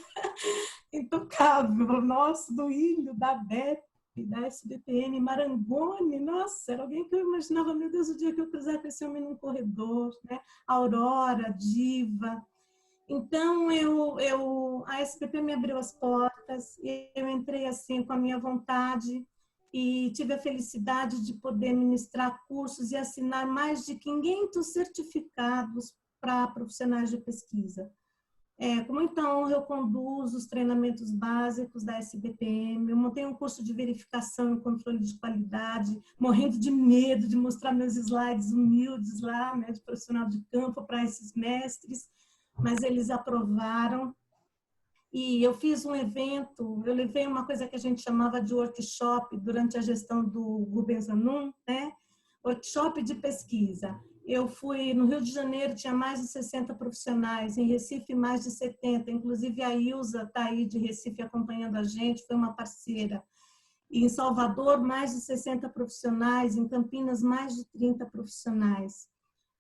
intocável. Nossa, Duílio, da BEP, da SBPM, Marangoni, nossa, era alguém que eu imaginava, meu Deus, o dia que eu cruzar com esse homem num corredor, né? Aurora, Diva. Então, a SBPM me abriu as portas, e eu entrei assim com a minha vontade e tive a felicidade de poder ministrar cursos e assinar mais de 500 certificados para profissionais de pesquisa. Com muita honra, eu conduzo os treinamentos básicos da SBPM, eu montei um curso de verificação e controle de qualidade, morrendo de medo de mostrar meus slides humildes lá, né, de profissional de campo para esses mestres, mas eles aprovaram. E eu fiz um evento, eu levei uma coisa que a gente chamava de workshop durante a gestão do Rubens Anum, né? Workshop de pesquisa. Eu fui no Rio de Janeiro, tinha mais de 60 profissionais, em Recife mais de 70, inclusive a Ilza está aí de Recife acompanhando a gente, foi uma parceira. E em Salvador, mais de 60 profissionais, em Campinas, mais de 30 profissionais.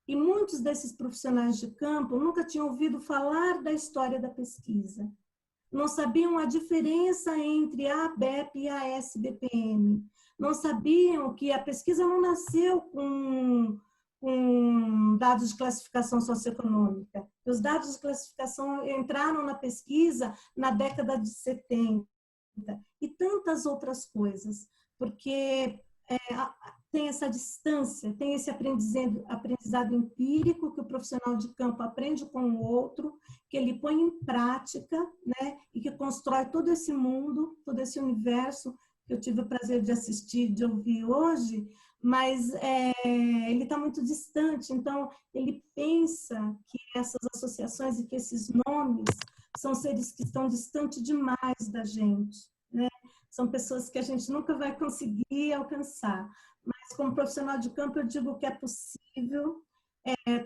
E muitos desses profissionais de campo nunca tinham ouvido falar da história da pesquisa. Não sabiam a diferença entre a ABEP e a SBPM. Não sabiam que a pesquisa não nasceu com dados de classificação socioeconômica. Os dados de classificação entraram na pesquisa na década de 70 e tantas outras coisas, porque tem essa distância, tem esse aprendizado empírico que o profissional de campo aprende com o outro, que ele põe em prática, né, e que constrói todo esse mundo, todo esse universo que eu tive o prazer de assistir, de ouvir hoje, mas ele está muito distante, então ele pensa que essas associações e que esses nomes são seres que estão distantes demais da gente, né? São pessoas que a gente nunca vai conseguir alcançar. Mas como profissional de campo eu digo que é possível.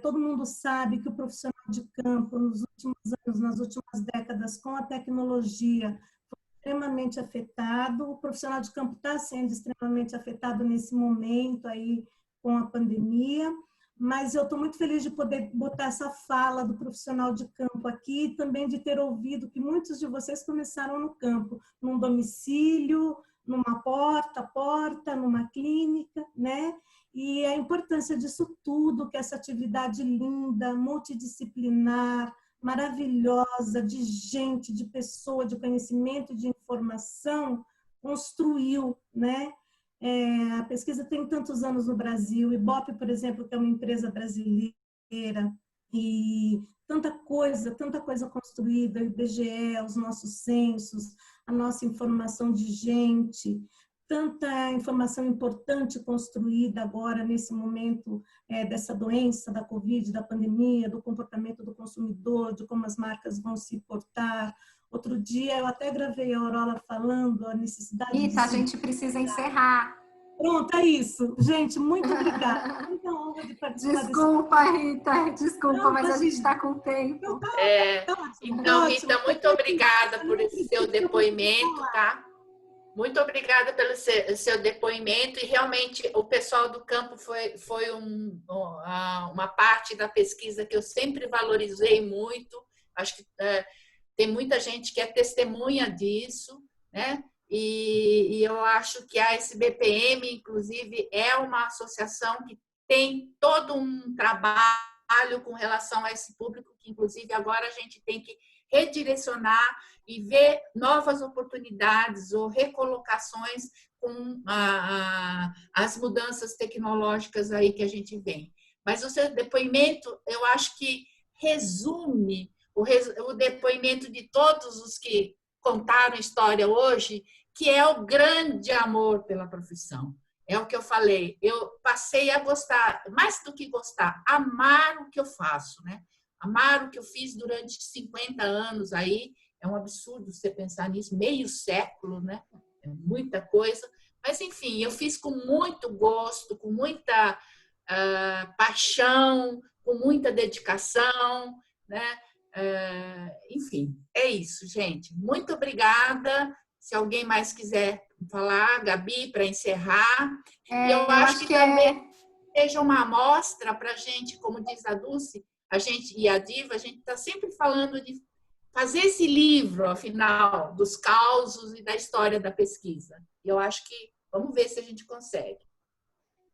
Todo mundo sabe que o profissional de campo nos últimos anos, nas últimas décadas, com a tecnologia, foi extremamente afetado. O profissional de campo está sendo extremamente afetado nesse momento aí com a pandemia. Mas eu estou muito feliz de poder botar essa fala do profissional de campo aqui e também de ter ouvido que muitos de vocês começaram no campo, num domicílio, numa porta a porta, numa clínica, né? E a importância disso tudo, que essa atividade linda, multidisciplinar, maravilhosa, de gente, de pessoa, de conhecimento, de informação, construiu, né? A pesquisa tem tantos anos no Brasil, o Ibope, por exemplo, que é uma empresa brasileira, e tanta coisa construída, o IBGE, os nossos censos, a nossa informação de gente, tanta informação importante construída agora nesse momento dessa doença, da Covid, da pandemia, do comportamento do consumidor, de como as marcas vão se portar, Outro dia eu até gravei a Aurora falando a necessidade Rita, a gente precisa encerrar. Pronto, é isso. Gente, muito obrigada. Muita honra de participar. Desculpa, Rita, desculpa, Não, mas a gente está com tempo. Então, Rita, muito obrigada por esse seu depoimento, tá? Muito obrigada pelo seu depoimento, e realmente o pessoal do campo foi uma parte da pesquisa que eu sempre valorizei muito. Acho que tem muita gente que é testemunha disso, né? E eu acho que a SBPM, inclusive, é uma associação que tem todo um trabalho com relação a esse público, que, inclusive, agora a gente tem que redirecionar e ver novas oportunidades ou recolocações com as mudanças tecnológicas aí que a gente vem. Mas o seu depoimento, eu acho que resume o depoimento de todos os que contaram história hoje, que é o grande amor pela profissão. É o que eu falei, eu passei a gostar, mais do que gostar, amar o que eu faço, né? Amar o que eu fiz durante 50 anos aí, é um absurdo você pensar nisso, meio século, né? É muita coisa, mas enfim, eu fiz com muito gosto, com muita paixão, com muita dedicação, né? Enfim, é isso, gente. Muito obrigada. Se alguém mais quiser falar, Gabi, para encerrar. E eu acho que também seja uma amostra para a gente, como diz a Dulce, a gente e a Diva, a gente está sempre falando de fazer esse livro, afinal, dos causos e da história da pesquisa. E eu acho que vamos ver se a gente consegue.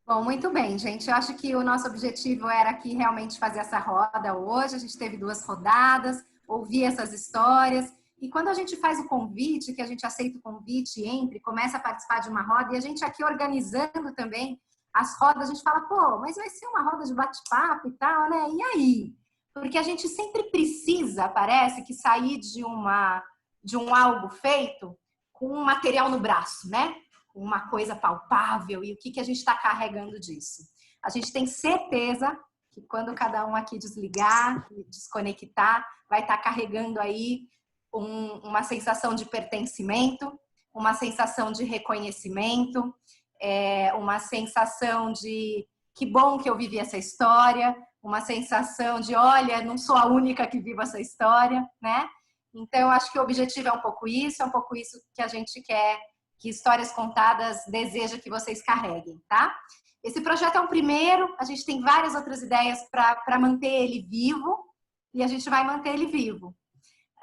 Bom, muito bem, gente. Eu acho que o nosso objetivo era aqui realmente fazer essa roda hoje. A gente teve 2 rodadas, ouvir essas histórias. E quando a gente faz o convite, que a gente aceita o convite, começa a participar de uma roda, e a gente aqui organizando também as rodas, a gente fala, pô, mas vai ser uma roda de bate-papo e tal, né? E aí? Porque a gente sempre precisa, parece, que sair de um algo feito com um material no braço, né? Uma coisa palpável, e o que a gente está carregando disso. A gente tem certeza que quando cada um aqui desligar, desconectar, vai estar carregando aí uma sensação de pertencimento, uma sensação de reconhecimento, uma sensação de que bom que eu vivi essa história, uma sensação de, olha, não sou a única que vive essa história, né? Então, eu acho que o objetivo é um pouco isso que a gente quer, que Histórias Contadas deseja que vocês carreguem, tá? Esse projeto é um primeiro, a gente tem várias outras ideias para manter ele vivo, e a gente vai manter ele vivo.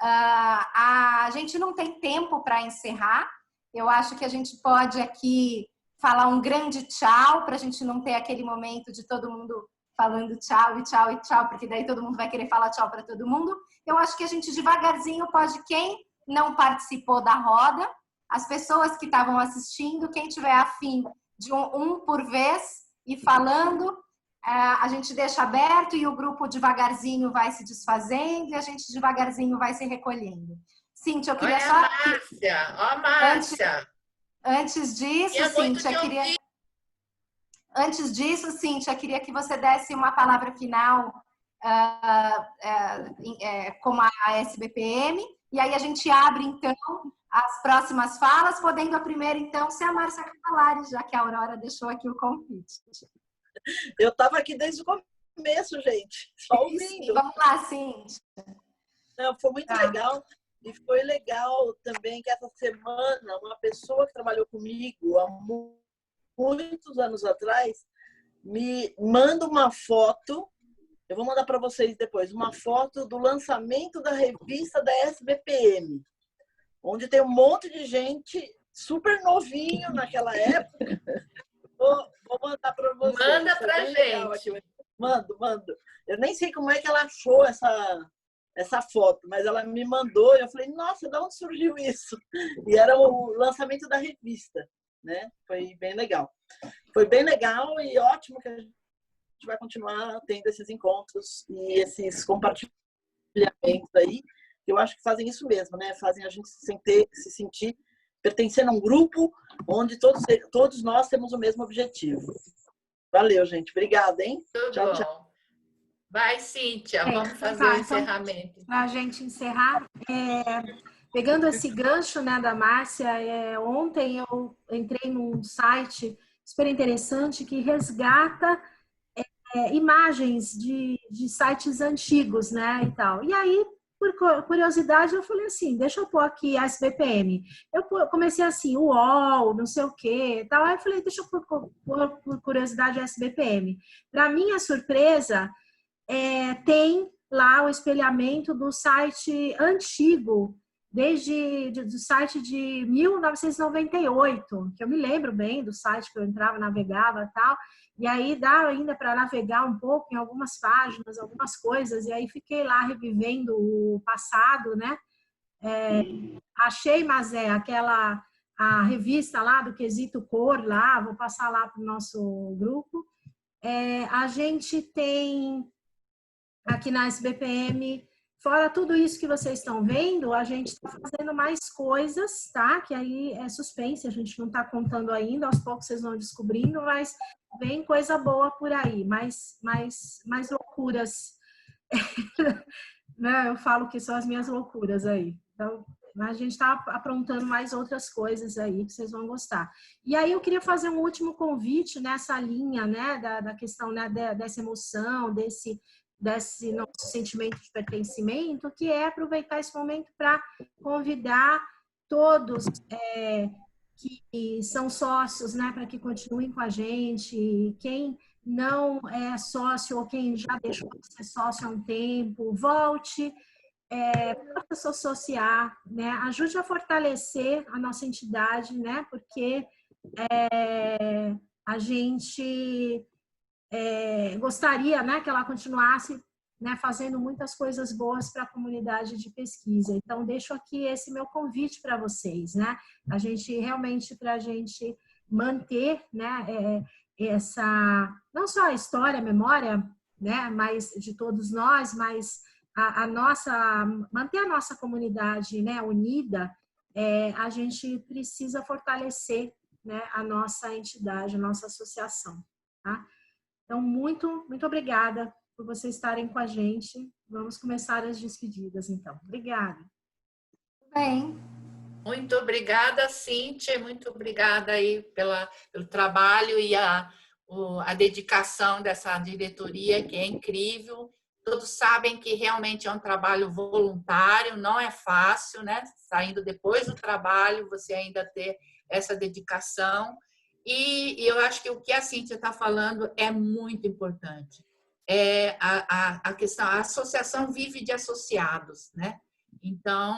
A gente não tem tempo para encerrar. Eu acho que a gente pode aqui falar um grande tchau, para a gente não ter aquele momento de todo mundo falando tchau e tchau e tchau, porque daí todo mundo vai querer falar tchau para todo mundo. Eu acho que a gente devagarzinho pode, quem não participou da roda, as pessoas que estavam assistindo, quem tiver afim de um por vez e falando, a gente deixa aberto e o grupo devagarzinho vai se desfazendo e a gente devagarzinho vai se recolhendo. Cíntia, eu queria Olha só... a Márcia! Antes disso, Cíntia, Antes disso, Cíntia, queria que você desse uma palavra final como a SBPM, e aí a gente abre, então, as próximas falas, podendo a primeira, então, ser a Márcia Cavalares, já que a Aurora deixou aqui o convite. Eu estava aqui desde o começo, gente, só ouvindo. Vamos lá, Cíntia. Não, foi muito legal. E foi legal também que essa semana, uma pessoa que trabalhou comigo há muitos anos atrás, me manda uma foto, eu vou mandar para vocês depois, uma foto do lançamento da revista da SBPM, onde tem um monte de gente super novinho naquela época. Vou mandar para vocês. Manda para gente. Mando. Eu nem sei como é que ela achou essa foto, mas ela me mandou e eu falei, nossa, de onde surgiu isso? E era o lançamento da revista, né? Foi bem legal. Foi bem legal e ótimo que a gente vai continuar tendo esses encontros e esses compartilhamentos aí. Eu acho que fazem isso mesmo, né? Fazem a gente se sentir pertencendo a um grupo onde todos nós temos o mesmo objetivo. Valeu, gente. Obrigada, hein? Tchau, tchau. Vai, Cíntia, vamos fazer o encerramento. Para a gente encerrar, pegando esse gancho, né, da Márcia, ontem eu entrei num site super interessante que resgata imagens de sites antigos, né, e tal. E aí, por curiosidade, eu falei assim, deixa eu pôr aqui a SBPM. Eu comecei assim, o UOL, não sei o quê, tal. Aí eu falei, deixa eu pôr por curiosidade a SBPM. Para minha surpresa, tem lá o espelhamento do site antigo, do site de 1998, que eu me lembro bem do site que eu entrava, navegava e tal, e aí dá ainda para navegar um pouco em algumas páginas, algumas coisas, e aí fiquei lá revivendo o passado, né? Achei, mas a revista lá do Quesito Cor, lá, vou passar lá para o nosso grupo. A gente tem aqui na SBPM, fora tudo isso que vocês estão vendo, a gente está fazendo mais coisas, tá? Que aí é suspense, a gente não está contando ainda, aos poucos vocês vão descobrindo, mas vem coisa boa por aí, mais loucuras. Né? Eu falo que são as minhas loucuras aí. Então, a gente está aprontando mais outras coisas aí que vocês vão gostar. E aí eu queria fazer um último convite nessa linha, né, da questão, né, dessa emoção, desse nosso sentimento de pertencimento, que é aproveitar esse momento para convidar todos que são sócios, né, para que continuem com a gente. Quem não é sócio ou quem já deixou de ser sócio há um tempo, volte, para se associar, né, ajude a fortalecer a nossa entidade, né, porque a gente gostaria, né, que ela continuasse, né, fazendo muitas coisas boas para a comunidade de pesquisa. Então, deixo aqui esse meu convite para vocês, né, para a gente manter, né, não só a história, a memória, né, mas de todos nós, mas manter a nossa comunidade, né, unida. A gente precisa fortalecer, né, a nossa entidade, a nossa associação, tá? Então, muito, muito obrigada por vocês estarem com a gente. Vamos começar as despedidas, então. Obrigada. Bem. Muito obrigada, Cíntia. Muito obrigada aí pelo trabalho e a dedicação dessa diretoria, que é incrível. Todos sabem que realmente é um trabalho voluntário, não é fácil, né? Saindo depois do trabalho, você ainda ter essa dedicação. E eu acho que o que a Cíntia está falando é muito importante. A questão, a associação vive de associados, né? Então,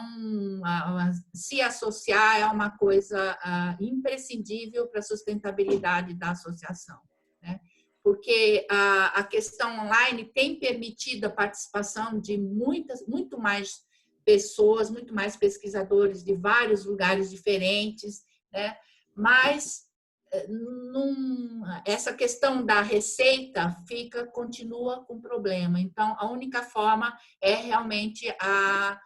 se associar é uma coisa imprescindível para a sustentabilidade da associação, né? Porque a questão online tem permitido a participação de muito mais pessoas, muito mais pesquisadores de vários lugares diferentes, né? Mas essa questão da receita continua com problema. Então, a única forma é realmente a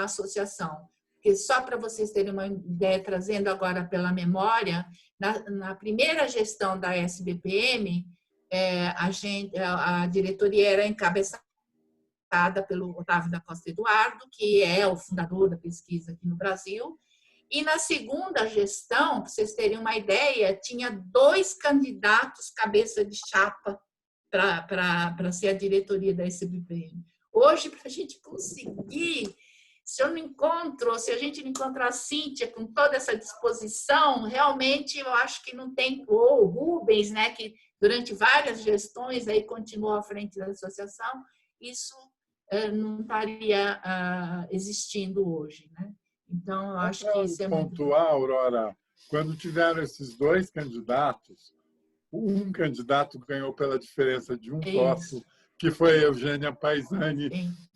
associação. Porque só para vocês terem uma ideia, trazendo agora pela memória, na primeira gestão da SBPM, a diretoria era encabeçada pelo Otávio da Costa Eduardo, que é o fundador da pesquisa aqui no Brasil. E na segunda gestão, para vocês terem uma ideia, tinha 2 candidatos cabeça de chapa para ser a diretoria da SBPM. Hoje, para a gente conseguir, se a gente não encontrar a Cíntia com toda essa disposição, realmente eu acho que não tem, ou o Rubens, né, que durante várias gestões aí continuou à frente da associação, isso não estaria existindo hoje, né? Então, eu acho que isso é muito... pontuar, Aurora, quando tiveram esses 2 candidatos, um candidato ganhou pela diferença de um voto, que foi a Eugênia Paisani,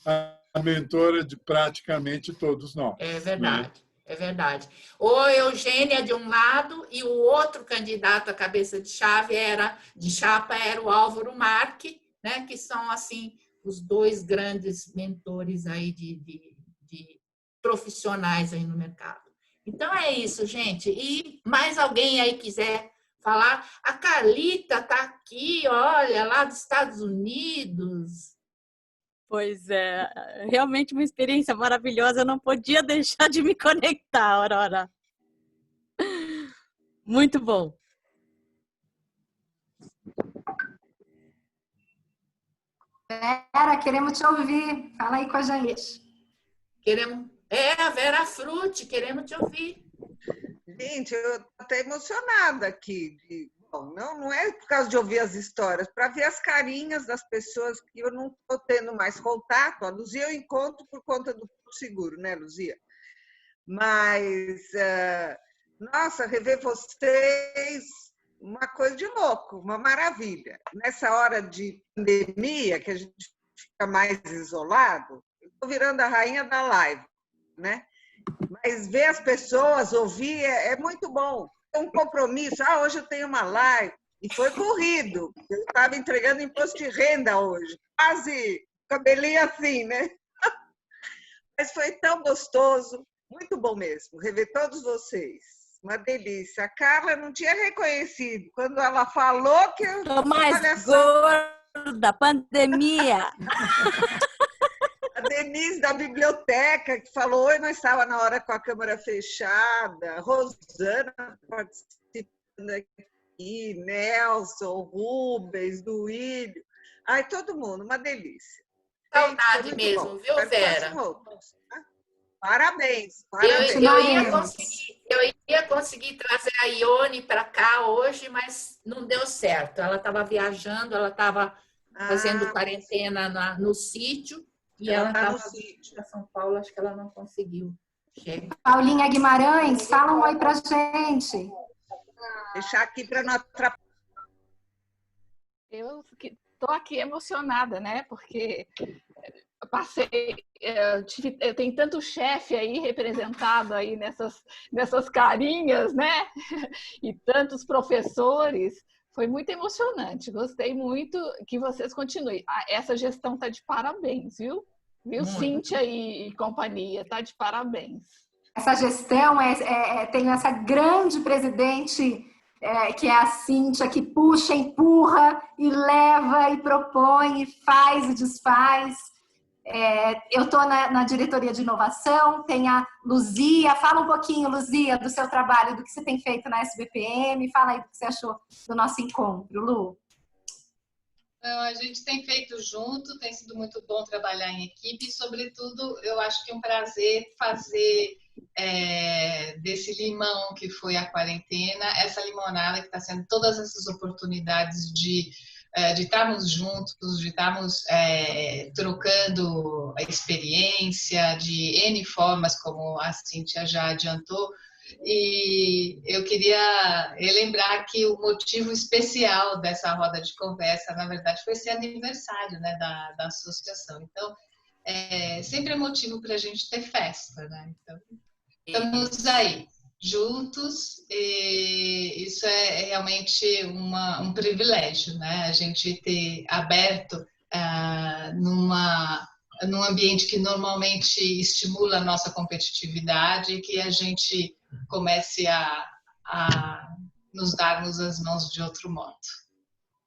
a mentora de praticamente todos nós. É verdade, né? É verdade. Ou Eugênia de um lado e o outro candidato à cabeça de chapa era o Álvaro Marque, né? Que são assim os 2 grandes mentores aí de profissionais aí no mercado. Então é isso, gente. E mais alguém aí quiser falar? A Carlita está aqui, olha, lá dos Estados Unidos. Pois é, realmente uma experiência maravilhosa. Eu não podia deixar de me conectar, Aurora. Muito bom. Vera, queremos te ouvir. Fala aí com a gente. Queremos. A Vera Frutti, queremos te ouvir. Gente, eu estou até emocionada aqui. Bom, não é por causa de ouvir as histórias, para ver as carinhas das pessoas que eu não estou tendo mais contato. A Luzia eu encontro por conta do Porto Seguro, né, Luzia? Mas, nossa, rever vocês, uma coisa de louco, uma maravilha. Nessa hora de pandemia, que a gente fica mais isolado, eu estou virando a rainha da live, né? Mas ver as pessoas, ouvir, é muito bom. É um compromisso. Hoje eu tenho uma live. E foi corrido. Eu estava entregando imposto de renda hoje. Quase cabelinho assim, né? Mas foi tão gostoso. Muito bom mesmo. Rever todos vocês. Uma delícia. A Carla não tinha reconhecido. Quando ela falou que eu... Tô mais gorda, pandemia. A Denise da biblioteca, que falou, oi, mas estava na hora com a câmera fechada. A Rosana participando aqui, Nelson, Rubens, Duílio. Ai, todo mundo, uma delícia. Saudade mesmo, viu, Vera? Parabéns, Eu ia conseguir trazer a Ione para cá hoje, mas não deu certo. Ela estava viajando, ela estava fazendo quarentena no sítio. E ela estava para São Paulo, acho que ela não conseguiu. Paulinha Guimarães, fala um oi pra gente. Deixar aqui para não atrapalhar. Eu estou aqui emocionada, né? Porque eu passei, eu tenho tanto chefe aí representado aí nessas carinhas, né? E tantos professores. Foi muito emocionante, gostei muito, que vocês continuem. Essa gestão está de parabéns, viu? Cíntia e companhia, está de parabéns. Essa gestão tem essa grande presidente, que é a Cíntia, que puxa, empurra e leva e propõe, e faz e desfaz. Eu estou na diretoria de inovação, tem a Luzia. Fala um pouquinho, Luzia, do seu trabalho, do que você tem feito na SBPM. Fala aí o que você achou do nosso encontro, Lu. A gente tem feito junto, tem sido muito bom trabalhar em equipe e, sobretudo, eu acho que é um prazer fazer desse limão que foi a quarentena, essa limonada que está sendo todas essas oportunidades de estarmos juntos, de estarmos trocando a experiência de N formas, como a Cíntia já adiantou. E eu queria lembrar que o motivo especial dessa roda de conversa, na verdade, foi esse aniversário, né, da associação. Então, sempre é motivo para a gente ter festa, né? Então, estamos aí, juntos, e isso é realmente um privilégio, né? A gente ter aberto num ambiente que normalmente estimula a nossa competitividade e que a gente comece a nos darmos as mãos de outro modo.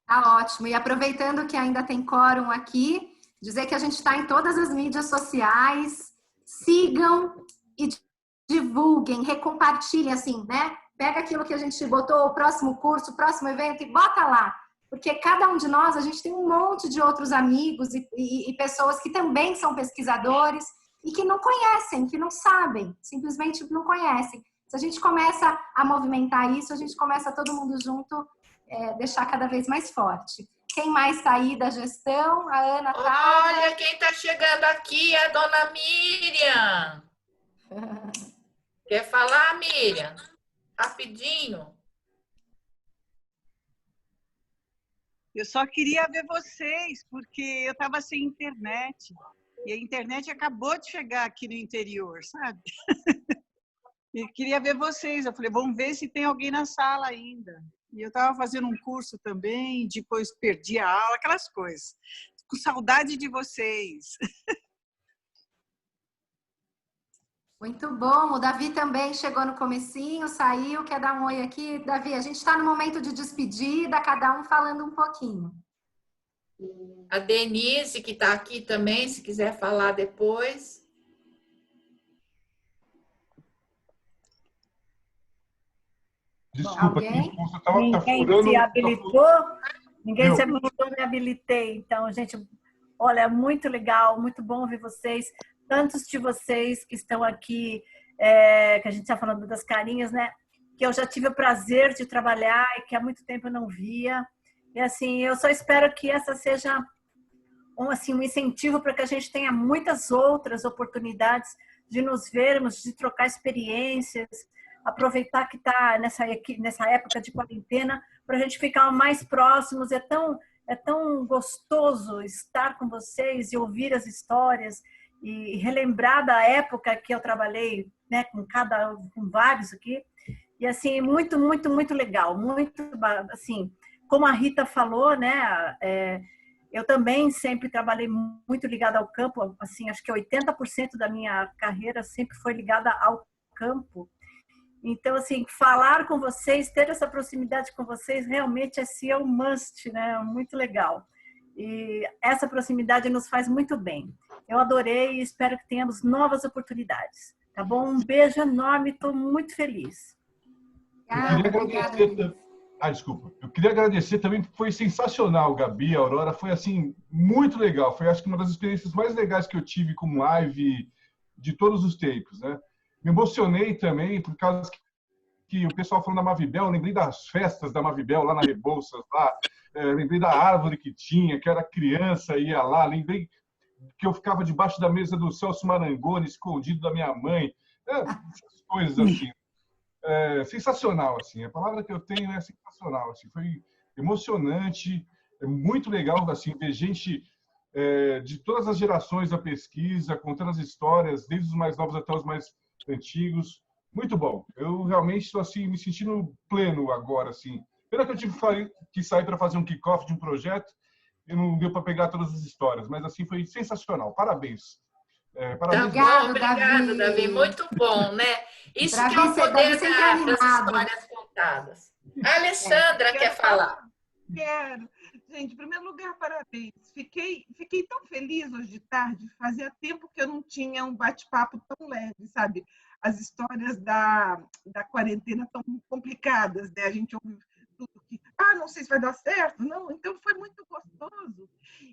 Tá ótimo. E aproveitando que ainda tem quórum aqui, dizer que a gente está em todas as mídias sociais. Sigam e divulguem, recompartilhem, assim, né? Pega aquilo que a gente botou, o próximo curso, o próximo evento, e bota lá. Porque cada um de nós, a gente tem um monte de outros amigos e pessoas que também são pesquisadores e que não conhecem, que não sabem, simplesmente não conhecem. Se a gente começa a movimentar isso, a gente começa todo mundo junto, deixar cada vez mais forte. Quem mais está aí da gestão? A Ana tá. Olha, quem está chegando aqui é a dona Miriam. Quer falar, Miriam? Rapidinho. Eu só queria ver vocês, porque eu estava sem internet. E a internet acabou de chegar aqui no interior, sabe? E queria ver vocês. Eu falei, vamos ver se tem alguém na sala ainda. E eu estava fazendo um curso também, depois perdi a aula, aquelas coisas. Com saudade de vocês. Muito bom. O Davi também chegou no comecinho, saiu. Quer dar um oi aqui? Davi, a gente está no momento de despedida, cada um falando um pouquinho. A Denise, que está aqui também, se quiser falar depois. Desculpa, Alguém? Ninguém se habilitou? Ninguém se Eu. habilitou, me habilitei. Então, gente, olha, é muito legal, muito bom ouvir vocês. Tantos de vocês que estão aqui, que a gente está falando das carinhas, né? Que eu já tive o prazer de trabalhar e que há muito tempo eu não via. E assim, eu só espero que essa seja um incentivo para que a gente tenha muitas outras oportunidades de nos vermos, de trocar experiências, aproveitar que está nessa época de quarentena para a gente ficar mais próximos. É tão gostoso estar com vocês e ouvir as histórias e relembrar da época que eu trabalhei, né, com vários aqui. E assim, muito, muito, muito legal. Muito, assim, como a Rita falou, né, eu também sempre trabalhei muito ligada ao campo, assim, acho que 80% da minha carreira sempre foi ligada ao campo. Então, assim, falar com vocês, ter essa proximidade com vocês, realmente é um must, né? Muito legal. E essa proximidade nos faz muito bem. Eu adorei e espero que tenhamos novas oportunidades. Tá bom? Um beijo enorme, estou muito feliz. Eu queria agradecer. Desculpa. Eu queria agradecer também, porque foi sensacional, Gabi, a Aurora. Foi, assim, muito legal. Foi, acho que, uma das experiências mais legais que eu tive com live de todos os tempos, né? Me emocionei também, por causa que o pessoal falando da Mavibel, eu lembrei das festas da Mavibel lá na Rebouças, lá, lembrei da árvore que tinha, que era criança, ia lá, lembrei que eu ficava debaixo da mesa do Celso Marangoni, escondido da minha mãe, essas coisas assim. Sensacional, assim, a palavra que eu tenho é sensacional, assim, foi emocionante, é muito legal, assim, ver gente de todas as gerações da pesquisa, contando as histórias, desde os mais novos até os mais antigos. Muito bom. Eu realmente estou assim, me sentindo pleno agora. Assim. Pena que eu tive que sair para fazer um kick-off de um projeto e não deu para pegar todas as histórias, mas assim foi sensacional. Parabéns. Parabéns. Obrigada, Davi. Muito bom, né? Isso que é o poder das histórias contadas. A Alessandra quer falar. Quero. Gente, em primeiro lugar, parabéns. Fiquei tão feliz hoje de tarde. Fazia tempo que eu não tinha um bate-papo tão leve, sabe? As histórias da quarentena tão complicadas, né? A gente ouve tudo que, não sei se vai dar certo, não. Então, foi muito gostoso.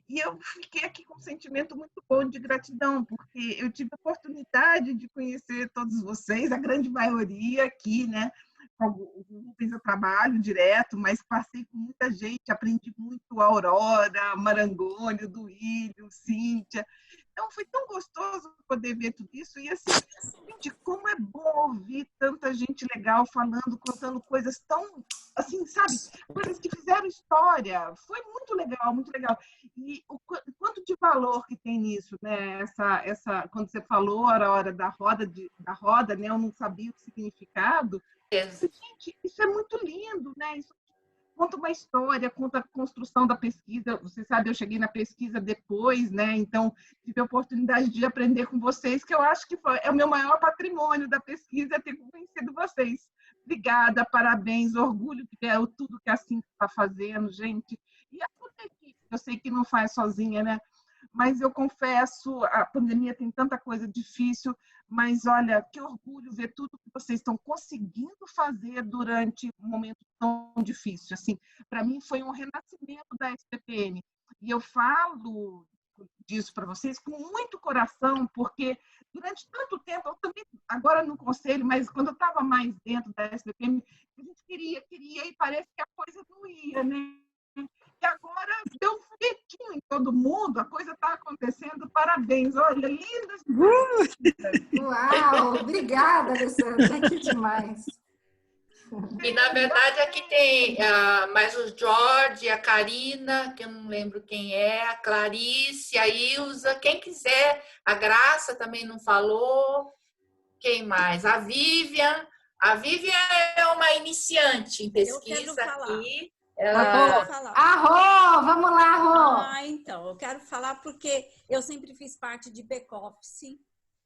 E eu fiquei aqui com um sentimento muito bom de gratidão, porque eu tive a oportunidade de conhecer todos vocês, a grande maioria aqui, né? O Rubens eu trabalho direto, mas passei com muita gente, aprendi muito a Aurora, Marangoni, o Duílio, Cíntia. Então, foi tão gostoso poder ver tudo isso. E, assim, gente, como é bom ouvir tanta gente legal falando, contando coisas tão, assim, sabe? Coisas que fizeram história. Foi muito legal, muito legal. E o quanto de valor que tem nisso, né? Quando você falou a hora da roda, né? Eu não sabia o significado. Gente, isso é muito lindo, né? Isso conta uma história, conta a construção da pesquisa. Você sabe, eu cheguei na pesquisa depois, né? Então, tive a oportunidade de aprender com vocês, que eu acho que é o meu maior patrimônio da pesquisa, é ter conhecido vocês. Obrigada, parabéns, orgulho de ver tudo que a Cintia está fazendo, gente. E a toda a equipe, eu sei que não faz sozinha, né? Mas eu confesso, a pandemia tem tanta coisa difícil, mas olha, que orgulho ver tudo que vocês estão conseguindo fazer durante um momento tão difícil. Assim, para mim foi um renascimento da SPPM. E eu falo disso para vocês com muito coração, porque durante tanto tempo, eu também, agora no conselho, mas quando eu estava mais dentro da SPPM, a gente queria, e parece que a coisa não ia, né? E agora deu um foguetinho em todo mundo, a coisa está acontecendo, parabéns, olha, lindas. Uau, obrigada, Alessandra, que demais. E, na verdade, aqui tem mais o Jorge, a Karina, que eu não lembro quem é, a Clarice, a Ilza, quem quiser, a Graça também não falou, quem mais? A Vivian é uma iniciante em pesquisa aqui. Vamos lá, Rô. Então, eu quero falar porque eu sempre fiz parte de back-office.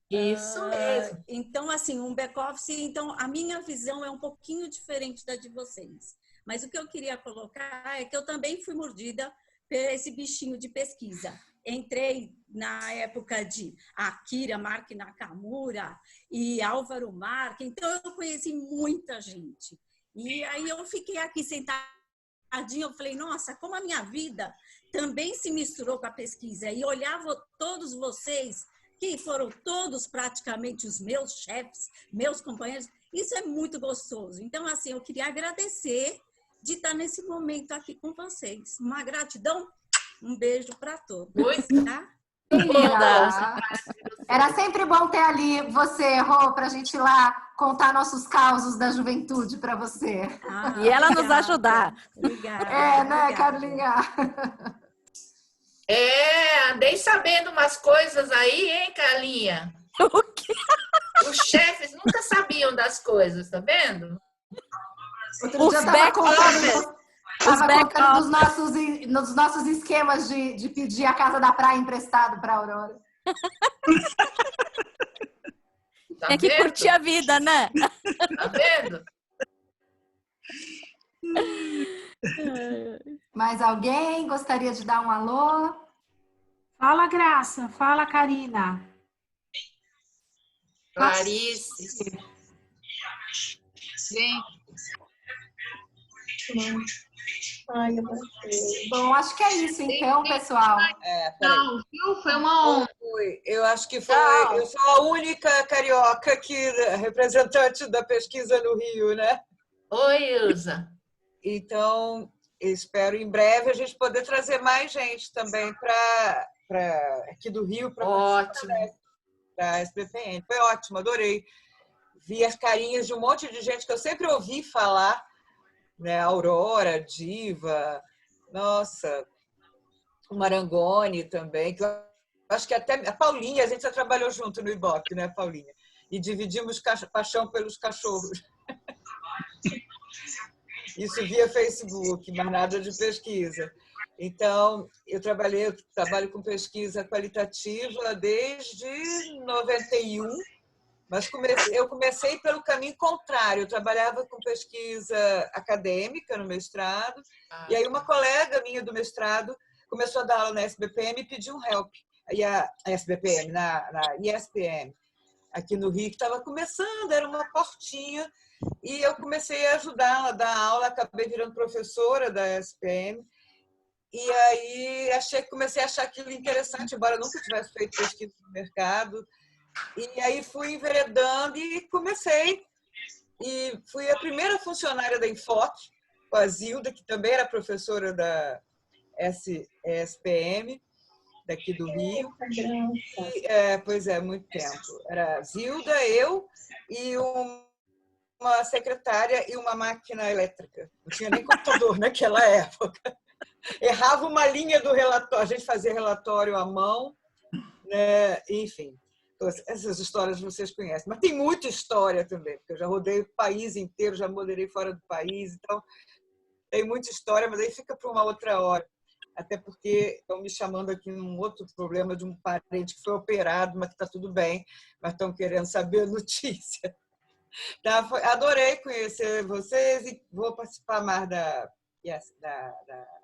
Isso mesmo. Então, assim, um back-office, então a minha visão é um pouquinho diferente da de vocês. Mas o que eu queria colocar é que eu também fui mordida esse bichinho de pesquisa. Entrei na época de Akira Mark Nakamura e Álvaro Marque, então eu conheci muita gente. E aí eu fiquei aqui sentadinha, eu falei, nossa, como a minha vida também se misturou com a pesquisa. E olhava todos vocês, que foram todos praticamente os meus chefes, meus companheiros, isso é muito gostoso. Então, assim, eu queria agradecer de estar nesse momento aqui com vocês. Uma gratidão, um beijo para todos. Tá? Era sempre bom ter ali você, Rô, para a gente ir lá contar nossos causos da juventude para você. E ela nos ajudar. Obrigada. É, né, Carlinha? Andei sabendo umas coisas aí, hein, Carlinha? O quê? Os chefes nunca sabiam das coisas, tá vendo? Outro dia eu estava contando nos nossos esquemas de pedir a casa da praia emprestado para a Aurora. Tá Tem que vendo? curtir a vida, né? Tá vendo? Mais alguém gostaria de dar um alô? Fala, Graça. Fala, Karina. Clarice. Sim. Ai, bom, acho que é isso então, pessoal. Não, viu? Foi uma honra. Eu acho que foi. Eu sou a única carioca aqui, representante da pesquisa no Rio, né? Oi, Ilza. Então, espero em breve a gente poder trazer mais gente também para aqui do Rio para a SBPN. Foi ótimo, adorei. Vi as carinhas de um monte de gente que eu sempre ouvi falar, né? Aurora, Diva, nossa, o Marangoni também, que eu acho que até a Paulinha, a gente já trabalhou junto no Ibope, né, Paulinha? E dividimos paixão pelos cachorros. Isso via Facebook, mas nada de pesquisa. Então, eu trabalho com pesquisa qualitativa desde 91, mas eu comecei pelo caminho contrário. Eu trabalhava com pesquisa acadêmica no mestrado, e aí uma colega minha do mestrado começou a dar aula na SBPM e pediu um help. E a SBPM, na ISPM, aqui no Rio, que estava começando, era uma portinha, e eu comecei a ajudá-la a dar aula, acabei virando professora da SPM, e aí comecei a achar aquilo interessante, embora eu nunca tivesse feito pesquisa no mercado, e aí fui enveredando e comecei, e fui a primeira funcionária da Enfoque, com a Zilda, que também era professora da SPM, daqui do Rio. Pois é, muito tempo. Era a Zilda, eu e uma secretária e uma máquina elétrica. Não tinha nem computador naquela época. Errava uma linha do relatório, a gente fazia relatório à mão, né? Enfim, essas histórias vocês conhecem. Mas tem muita história também, porque eu já rodei o país inteiro, já moderei fora do país, então tem muita história, mas aí fica para uma outra hora. Até porque estão me chamando aqui num outro problema de um parente que foi operado, mas que está tudo bem, mas estão querendo saber a notícia. Tá, adorei conhecer vocês e vou participar mais da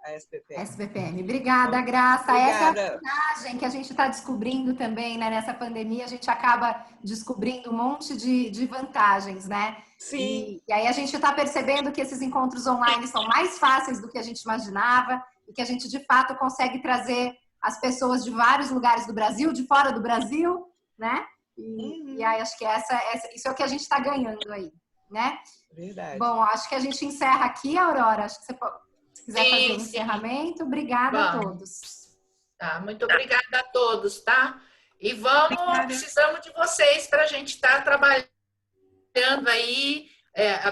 SBPM. SBPM. Obrigada, Graça. Obrigada. Essa é a vantagem que a gente está descobrindo também, né? Nessa pandemia, a gente acaba descobrindo um monte de vantagens, né? Sim. E aí a gente está percebendo que esses encontros online são mais fáceis do que a gente imaginava e que a gente, de fato, consegue trazer as pessoas de vários lugares do Brasil, de fora do Brasil, né? E aí acho que isso é o que a gente está ganhando aí, né? Verdade. Bom, acho que a gente encerra aqui, Aurora. Acho que você pode, se quiser fazer um encerramento. Obrigada a todos. Tá, muito obrigada a todos, tá? E precisamos de vocês para a gente estar trabalhando aí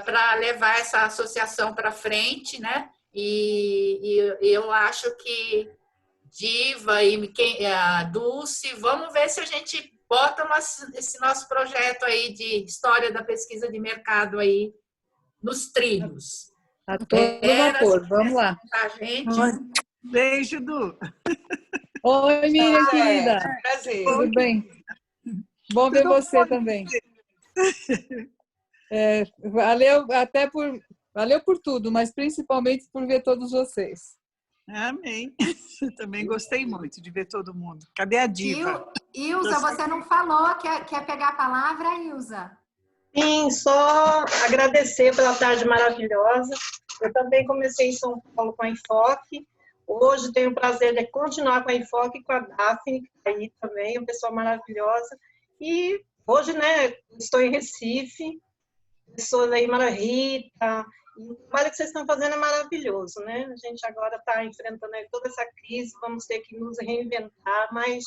para levar essa associação para frente, né? E eu acho que Diva e a Dulce, vamos ver se a gente bota esse nosso projeto aí de história da pesquisa de mercado aí nos trilhos. A todo vapor, vamos lá. Gente. Beijo, Du. Oi, Miriam, querida. Prazer. Tudo bem? Bom ver você também. Valeu por tudo, mas principalmente por ver todos vocês. Amém. Também gostei muito de ver todo mundo. Cadê a diva? Ilza, você não falou, quer pegar a palavra, Ilza? Sim, só agradecer pela tarde maravilhosa. Eu também comecei em São Paulo com a Enfoque. Hoje tenho o prazer de continuar com a Enfoque e com a Daphne, que está aí também, uma pessoa maravilhosa. E hoje, né, estou em Recife, pessoas aí, Rita. O trabalho que vocês estão fazendo é maravilhoso, né? A gente agora está enfrentando aí toda essa crise, vamos ter que nos reinventar, mas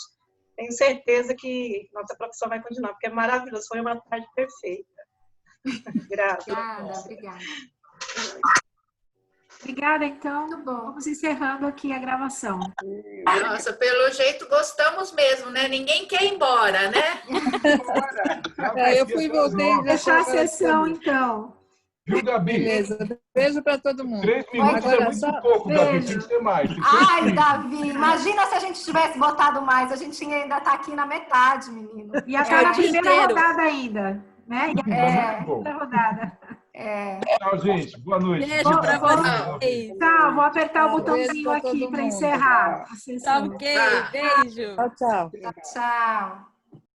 tenho certeza que nossa profissão vai continuar, porque é maravilhoso, foi uma tarde perfeita. Graças. Obrigada. Obrigada, então. Vamos encerrando aqui a gravação. Nossa, pelo jeito gostamos mesmo, né? Ninguém quer ir embora, né? Eu fui e voltei. Vamos fechar a sessão, então. Viu, Gabi? Beleza. Beijo para todo mundo. 3 minutos é muito pouco, Gabi. Tem que ser mais. Tem que ser Ai, Davi, imagina se a gente tivesse botado mais. A gente ainda está aqui na metade, menino. E está na primeira rodada ainda, né? E a segunda rodada. Tchau, gente. Boa noite. Beijo para vocês. Tchau, vou apertar o botãozinho aqui para encerrar a sessão. Tá ok, beijo. Tchau. Tchau.